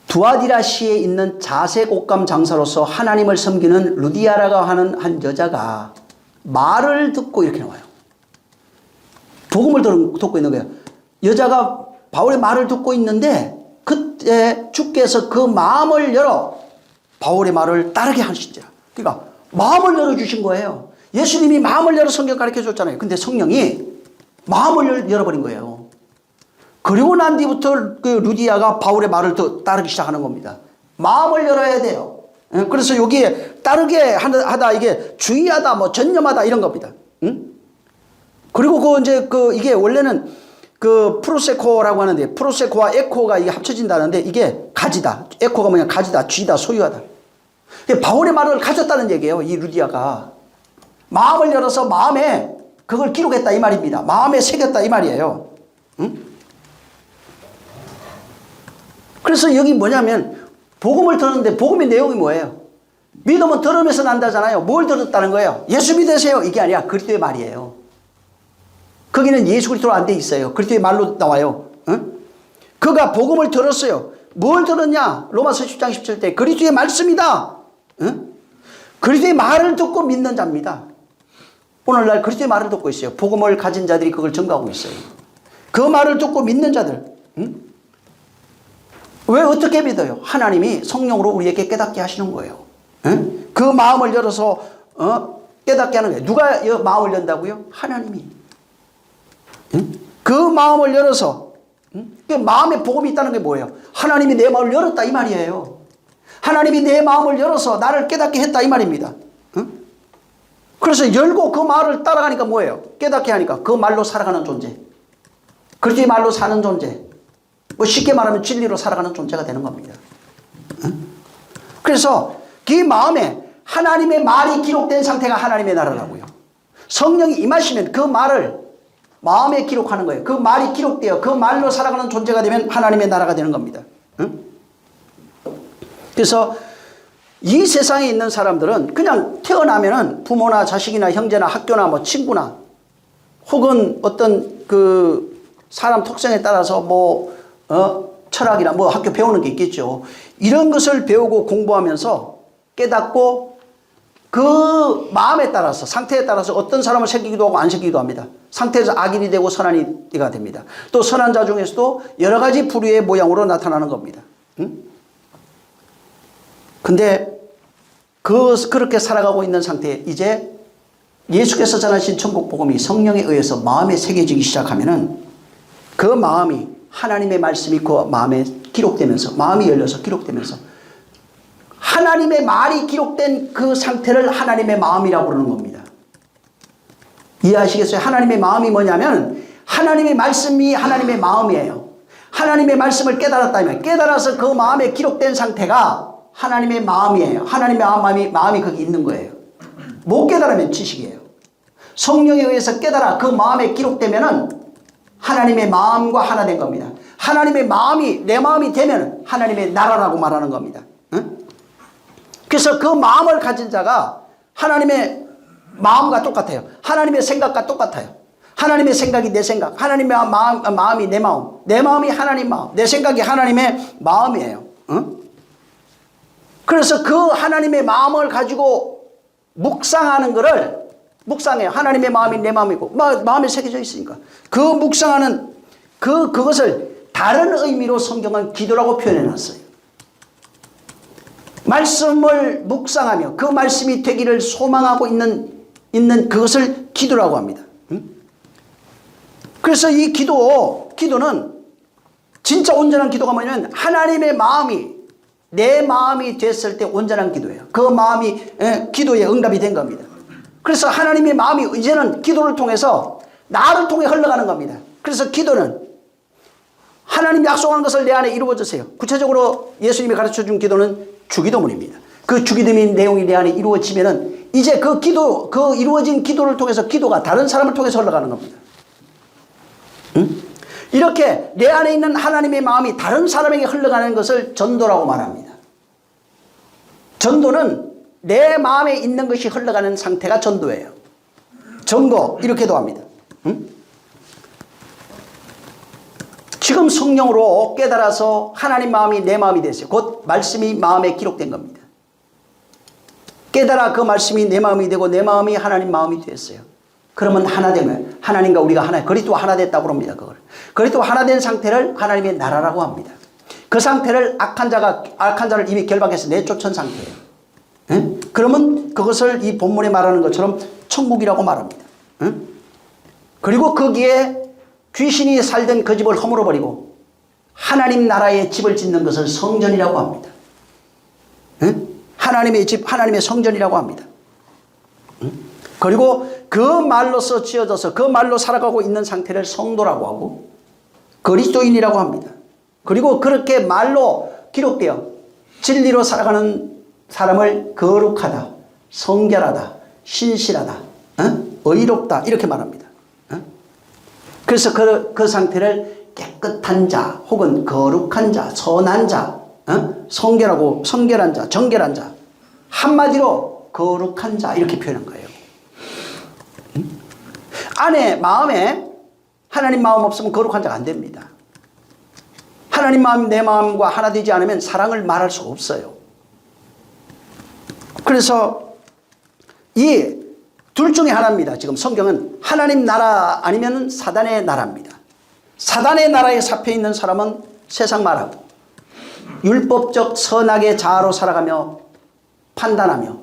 두아디라시에 있는 자색 옷감 장사로서 하나님을 섬기는 루디아라고 하는 한 여자가 말을 듣고 이렇게 나와요. 복음을 듣고 있는 거예요. 여자가 바울의 말을 듣고 있는데 그때 주께서 그 마음을 열어 바울의 말을 따르게 하시죠. 그러니까 마음을 열어주신 거예요. 예수님이 마음을 열어 성경 가르쳐 줬잖아요. 근데 성령이 마음을 열어버린 거예요. 그리고 난 뒤부터 그 루디아가 바울의 말을 더 따르기 시작하는 겁니다. 마음을 열어야 돼요. 그래서 여기에 따르게 하다 이게 주의하다 뭐 전념하다 이런 겁니다. 응? 그리고 이게 원래는 그 프로세코라고 하는데 프로세코와 에코가 이게 합쳐진다는데 이게 가지다. 에코가 뭐냐 가지다, 쥐다, 소유하다. 바울의 말을 가졌다는 얘기예요. 이 루디아가 마음을 열어서 마음에 그걸 기록했다 이 말입니다. 마음에 새겼다 이 말이에요. 응? 그래서 여기 뭐냐면 복음을 들었는데 복음의 내용이 뭐예요? 믿음은 들으면서 난다잖아요. 뭘 들었다는 거예요? 예수 믿으세요. 이게 아니라 그리스도의 말이에요. 거기는 예수 그리스도로 안 돼 있어요. 그리스도의 말로 나와요. 응? 그가 복음을 들었어요. 뭘 들었냐? 로마서 10장 17절 그리스도의 말씀이다. 응? 그리스도의 말을 듣고 믿는 자입니다. 오늘날 그리스도의 말을 듣고 있어요. 복음을 가진 자들이 그걸 증거하고 있어요. 그 말을 듣고 믿는 자들. 응? 왜 어떻게 믿어요? 하나님이 성령으로 우리에게 깨닫게 하시는 거예요. 응? 그 마음을 열어서 깨닫게 하는 거예요. 누가 마음을 연다고요? 하나님이. 응? 그 마음을 열어서 그 마음에 복음이 있다는 게 뭐예요? 하나님이 내 마음을 열었다 이 말이에요. 하나님이 내 마음을 열어서 나를 깨닫게 했다 이 말입니다. 응? 그래서 열고 그 말을 따라가니까 뭐예요? 깨닫게 하니까 그 말로 살아가는 존재. 그리스도의 말로 사는 존재. 뭐 쉽게 말하면 진리로 살아가는 존재가 되는 겁니다. 응? 그래서 그 마음에 하나님의 말이 기록된 상태가 하나님의 나라라고요. 성령이 임하시면 그 말을 마음에 기록하는 거예요. 그 말이 기록되어 그 말로 살아가는 존재가 되면 하나님의 나라가 되는 겁니다. 응? 그래서 이 세상에 있는 사람들은 그냥 태어나면은 부모나 자식이나 형제나 학교나 뭐 친구나 혹은 어떤 그 사람 특성에 따라서 철학이나 뭐 학교 배우는 게 있겠죠. 이런 것을 배우고 공부하면서 깨닫고 그 마음에 따라서 상태에 따라서 어떤 사람을 새기기도 하고 안 새기기도 합니다. 상태에서 악인이 되고 선한 이가 됩니다. 또 선한 자 중에서도 여러 가지 부류의 모양으로 나타나는 겁니다. 응? 근데 그렇게 살아가고 있는 상태에 이제 예수께서 전하신 천국 복음이 성령에 의해서 마음에 새겨지기 시작하면은 그 마음이 하나님의 말씀이 그 마음에 기록되면서 마음이 열려서 기록되면서 하나님의 말이 기록된 그 상태를 하나님의 마음이라고 부르는 겁니다. 이해하시겠어요? 하나님의 마음이 뭐냐면 하나님의 말씀이 하나님의 마음이에요. 하나님의 말씀을 깨달았다면 깨달아서 그 마음에 기록된 상태가 하나님의 마음이에요. 하나님의 마음이 거기 있는 거예요. 못 깨달으면 지식이에요. 성령에 의해서 깨달아 그 마음에 기록되면은 하나님의 마음과 하나 된 겁니다. 하나님의 마음이 내 마음이 되면 하나님의 나라라고 말하는 겁니다. 응? 그래서 그 마음을 가진 자가 하나님의 마음과 똑같아요. 하나님의 생각과 똑같아요. 하나님의 생각이 내 생각, 하나님의 마음이 내 마음, 내 마음이 하나님 마음, 내 생각이 하나님의 마음이에요. 그래서 그 하나님의 마음을 가지고 묵상하는 거를 묵상해요. 하나님의 마음이 내 마음이고 마음에 새겨져 있으니까 그 묵상하는 그것을 다른 의미로 성경은 기도라고 표현해 놨어요. 말씀을 묵상하며 그 말씀이 되기를 소망하고 있는 그것을 기도라고 합니다. 그래서 이 기도는 진짜 온전한 기도가 뭐냐면 하나님의 마음이 내 마음이 됐을 때 온전한 기도예요. 그 마음이 기도에 응답이 된 겁니다. 그래서 하나님의 마음이 이제는 기도를 통해서 나를 통해 흘러가는 겁니다. 그래서 기도는 하나님 약속한 것을 내 안에 이루어 주세요. 구체적으로 예수님이 가르쳐 준 기도는 주기도문입니다. 그 주기도문 내용이 내 안에 이루어지면은 이제 그 이루어진 기도를 통해서 기도가 다른 사람을 통해서 흘러가는 겁니다. 이렇게 내 안에 있는 하나님의 마음이 다른 사람에게 흘러가는 것을 전도라고 말합니다. 전도는 내 마음에 있는 것이 흘러가는 상태가 전도예요. 전거 이렇게도 합니다. 지금 성령으로 깨달아서 하나님 마음이 내 마음이 됐어요. 곧 말씀이 마음에 기록된 겁니다. 깨달아 그 말씀이 내 마음이 되고 내 마음이 하나님 마음이 됐어요. 그러면 하나 되면 하나님과 우리가 하나, 그리스도와 하나 됐다고 합니다. 그걸 그리스도와 하나 된 상태를 하나님의 나라라고 합니다. 그 상태를 악한 자를 이미 결박해서 내쫓은 상태예요. 그러면 그것을 이 본문에 말하는 것처럼 천국이라고 말합니다. 그리고 거기에 귀신이 살던 그 집을 허물어버리고 하나님 나라의 집을 짓는 것을 성전이라고 합니다. 하나님의 집, 하나님의 성전이라고 합니다. 그리고 그 말로서 지어져서 그 말로 살아가고 있는 상태를 성도라고 하고 그리스도인이라고 합니다. 그리고 그렇게 말로 기록되어 진리로 살아가는 사람을 거룩하다, 성결하다, 신실하다, 의롭다 이렇게 말합니다. 그래서 그 상태를 깨끗한 자 혹은 거룩한 자, 선한 자, 성결한 자, 정결한 자, 한마디로 거룩한 자 이렇게 표현한 거예요. 안에 마음에 하나님 마음 없으면 거룩한 자가 안 됩니다. 하나님 마음 내 마음과 하나 되지 않으면 사랑을 말할 수가 없어요. 그래서 이 둘 중에 하나입니다. 지금 성경은 하나님 나라 아니면 사단의 나라입니다. 사단의 나라에 잡혀 있는 사람은 세상 말하고 율법적 선악의 자아로 살아가며 판단하며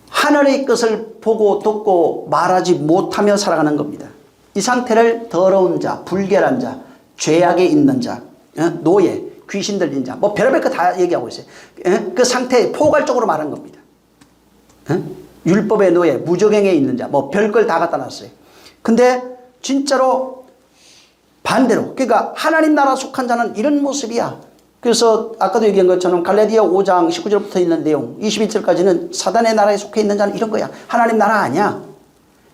하늘의 것을 보고 듣고 말하지 못하며 살아가는 겁니다. 이 상태를 더러운 자, 불결한 자, 죄악에 있는 자, 노예, 귀신 들린 자, 뭐 별의별 거 다 얘기하고 있어요. 그 상태에 포괄적으로 말한 겁니다. 율법의 노예, 무적행에 있는 자, 뭐 별걸 다 갖다 놨어요. 근데 진짜로 반대로, 그러니까 하나님 나라 속한 자는 이런 모습이야. 그래서 아까도 얘기한 것처럼 갈라디아 5장 19절부터 있는 내용 21절까지는 사단의 나라에 속해 있는 자는 이런 거야. 하나님 나라 아니야.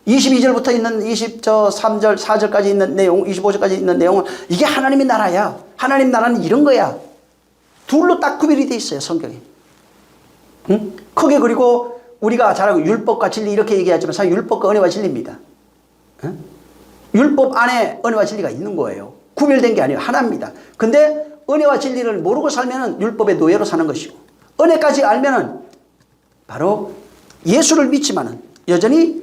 22절부터 있는 23절 4절까지 있는 내용 25절까지 있는 내용은 이게 하나님의 나라야. 하나님 나라는 이런 거야. 둘로 딱 구별이 돼 있어요. 성경에. 크게 그리고 우리가 잘 알고 율법과 진리 이렇게 얘기하지만 사실 율법과 은혜와 진리입니다. 율법 안에 은혜와 진리가 있는 거예요. 구별된 게 아니에요. 하나입니다. 근데 은혜와 진리를 모르고 살면은 율법의 노예로 사는 것이고 은혜까지 알면은 바로 예수를 믿지만은 여전히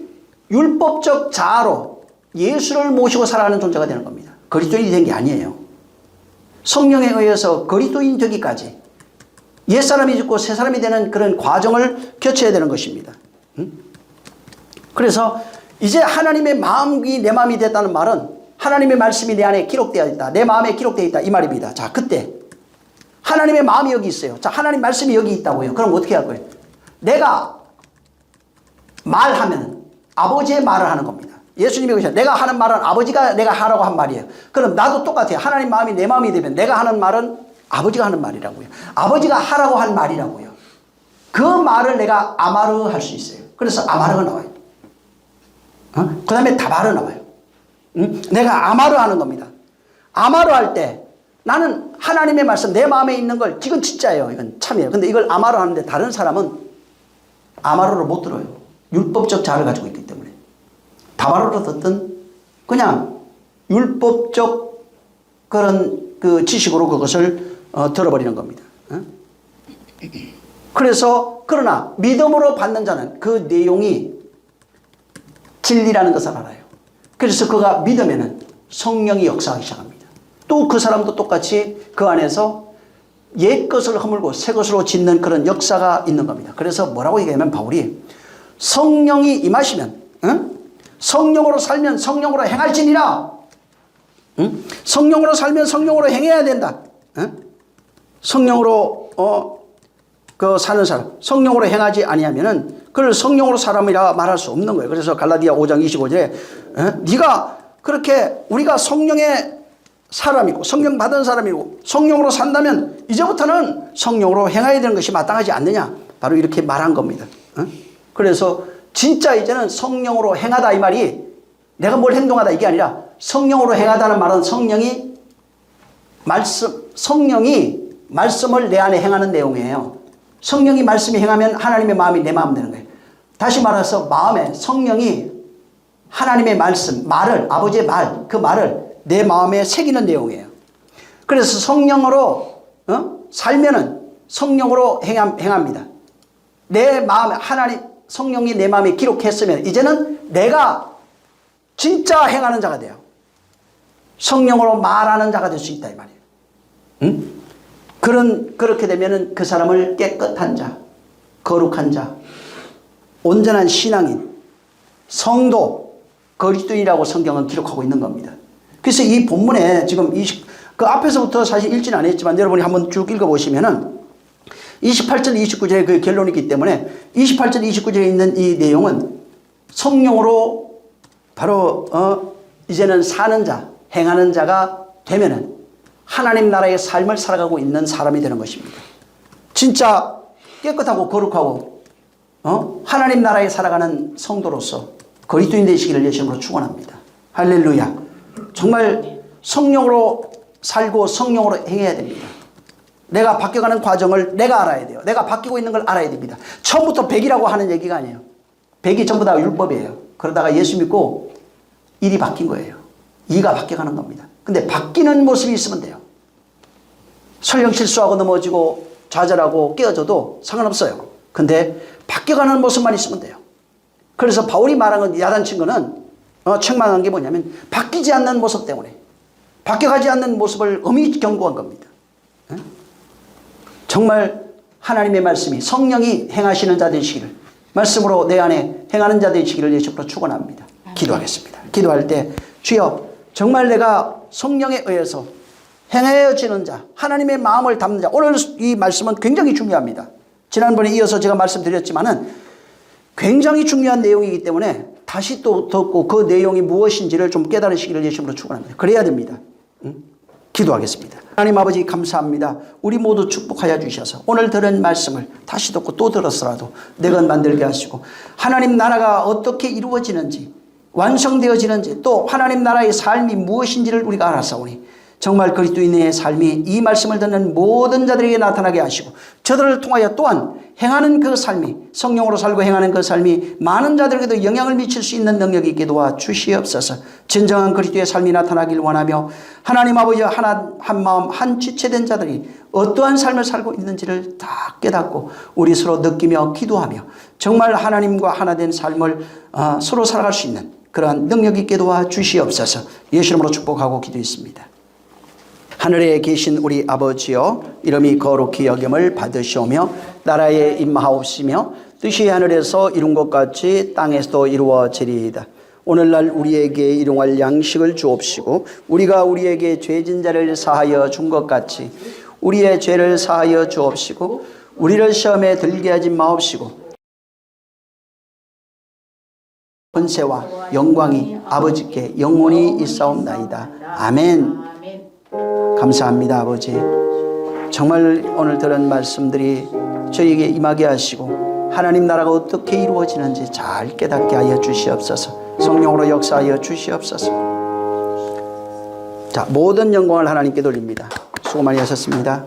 율법적 자아로 예수를 모시고 살아가는 존재가 되는 겁니다. 그리스도인이 된 게 아니에요. 성령에 의해서 그리스도인 되기까지 옛사람이 죽고 새사람이 되는 그런 과정을 거쳐야 되는 것입니다. 그래서 이제 하나님의 마음이 내 마음이 됐다는 말은 하나님의 말씀이 내 안에 기록되어 있다. 내 마음에 기록되어 있다. 이 말입니다. 자, 그때 하나님의 마음이 여기 있어요. 자, 하나님 말씀이 여기 있다고요. 그럼 어떻게 할 거예요? 내가 말하면 아버지의 말을 하는 겁니다. 예수님이 그러셨어요. 내가 하는 말은 아버지가 내가 하라고 한 말이에요. 그럼 나도 똑같아요. 하나님 마음이 내 마음이 되면 내가 하는 말은 아버지가 하는 말이라고요. 아버지가 하라고 한 말이라고요. 그 말을 내가 아마르 할 수 있어요. 그래서 아마르가 나와요. 그 다음에 다바르 나와요. 내가 아마르 하는 겁니다. 아마르 할 때 나는 하나님의 말씀 내 마음에 있는 걸 이건 진짜예요. 이건 참이에요. 근데 이걸 아마르 하는데 다른 사람은 아마르를 못 들어요. 율법적 자아를 가지고 있기 때문에. 다발으로 듣든 그냥 율법적 그런 그 지식으로 그것을 들어버리는 겁니다. 그래서 그러나 믿음으로 받는 자는 그 내용이 진리라는 것을 알아요. 그래서 그가 믿으면은 성령이 역사하기 시작합니다. 또 그 사람도 똑같이 그 안에서 옛 것을 허물고 새 것으로 짓는 그런 역사가 있는 겁니다. 그래서 뭐라고 얘기하면 바울이 성령이 임하시면 성령으로 살면 성령으로 행할지니라. 성령으로 살면 성령으로 행해야 된다. 성령으로 그 사는 사람, 성령으로 행하지 아니하면은 그를 성령으로 사람이라 말할 수 없는 거예요. 그래서 갈라디아 5장 25절에 네가 그렇게 우리가 성령의 사람이고 성령 받은 사람이고 성령으로 산다면 이제부터는 성령으로 행해야 되는 것이 마땅하지 않느냐. 바로 이렇게 말한 겁니다. 그래서 진짜 이제는 성령으로 행하다 이 말이 내가 뭘 행동하다 이게 아니라 성령으로 행하다는 말은 성령이 말씀을 내 안에 행하는 내용이에요. 성령이 말씀이 행하면 하나님의 마음이 내 마음 되는 거예요. 다시 말해서 마음에 성령이 하나님의 말씀, 말을, 아버지의 말, 그 말을 내 마음에 새기는 내용이에요. 그래서 성령으로 살면은 성령으로 행합니다. 내 마음에 성령이 내 마음에 기록했으면 이제는 내가 진짜 행하는 자가 돼요. 성령으로 말하는 자가 될 수 있다 이 말이에요. 그렇게 되면은 그 사람을 깨끗한 자, 거룩한 자, 온전한 신앙인, 성도, 그리스도인이라고 성경은 기록하고 있는 겁니다. 그래서 이 본문에 지금 그 앞에서부터 사실 읽지는 않았지만 여러분이 한번 쭉 읽어보시면은 28절, 29절에 그 결론이 있기 때문에 28절, 29절에 있는 이 내용은 성령으로 바로 이제는 사는 자, 행하는 자가 되면은 하나님 나라의 삶을 살아가고 있는 사람이 되는 것입니다. 진짜 깨끗하고 거룩하고 하나님 나라에 살아가는 성도로서 그리스도인 되시기를 예수님으로 축원합니다. 할렐루야. 정말 성령으로 살고 성령으로 행해야 됩니다. 내가 바뀌어가는 과정을 내가 알아야 돼요. 내가 바뀌고 있는 걸 알아야 됩니다. 처음부터 100이라고 하는 얘기가 아니에요. 100이 전부 다 율법이에요. 그러다가 예수 믿고 일이 바뀐 거예요. 이가 바뀌어가는 겁니다. 근데 바뀌는 모습이 있으면 돼요. 설령 실수하고 넘어지고 좌절하고 깨어져도 상관없어요. 근데 바뀌어가는 모습만 있으면 돼요. 그래서 바울이 말한 건 야단친 거는 책망한 게 뭐냐면 바뀌지 않는 모습 때문에 바뀌어가지 않는 모습을 엄히 경고한 겁니다. 정말 하나님의 말씀이 성령이 행하시는 자 되시기를 말씀으로 내 안에 행하는 자 되시기를 예수님으로 축원합니다. 기도하겠습니다. 기도할 때 주여 정말 내가 성령에 의해서 행해지는 자, 하나님의 마음을 담는 자. 오늘 이 말씀은 굉장히 중요합니다. 지난번에 이어서 제가 말씀드렸지만은 굉장히 중요한 내용이기 때문에 다시 또 듣고 그 내용이 무엇인지를 좀 깨달으시기를 예수님으로 축원합니다. 그래야 됩니다. 기도하겠습니다. 하나님 아버지 감사합니다. 우리 모두 축복하여 주셔서 오늘 들은 말씀을 다시 듣고 또 들었으라도 내가 만들게 하시고 하나님 나라가 어떻게 이루어지는지 완성되어지는지 또 하나님 나라의 삶이 무엇인지를 우리가 알았사오니 정말 그리스도인의 삶이 이 말씀을 듣는 모든 자들에게 나타나게 하시고 저들을 통하여 또한 행하는 그 삶이 성령으로 살고 행하는 그 삶이 많은 자들에게도 영향을 미칠 수 있는 능력이 있게 도와 주시옵소서. 진정한 그리스도의 삶이 나타나길 원하며 하나님 아버지 한 마음 한 지체된 자들이 어떠한 삶을 살고 있는지를 다 깨닫고 우리 서로 느끼며 기도하며 정말 하나님과 하나 된 삶을 서로 살아갈 수 있는 그러한 능력이 있게 도와 주시옵소서. 예수 이름으로 축복하고 기도했습니다. 하늘에 계신 우리 아버지여 이름이 거룩히 여김을 받으시오며 나라에 임하옵시며 뜻이 하늘에서 이룬 것 같이 땅에서도 이루어지리이다. 오늘날 우리에게 일용할 양식을 주옵시고 우리가 우리에게 죄진 자를 사하여 준 것 같이 우리의 죄를 사하여 주옵시고 우리를 시험에 들게 하지 마옵시고 권세와 영광이 아버지께 영원히 있사옵나이다. 아멘. 감사합니다 아버지. 정말 오늘 들은 말씀들이 저에게 임하게 하시고 하나님 나라가 어떻게 이루어지는지 잘 깨닫게 하여 주시옵소서. 성령으로 역사하여 주시옵소서. 자, 모든 영광을 하나님께 돌립니다. 수고 많이 하셨습니다.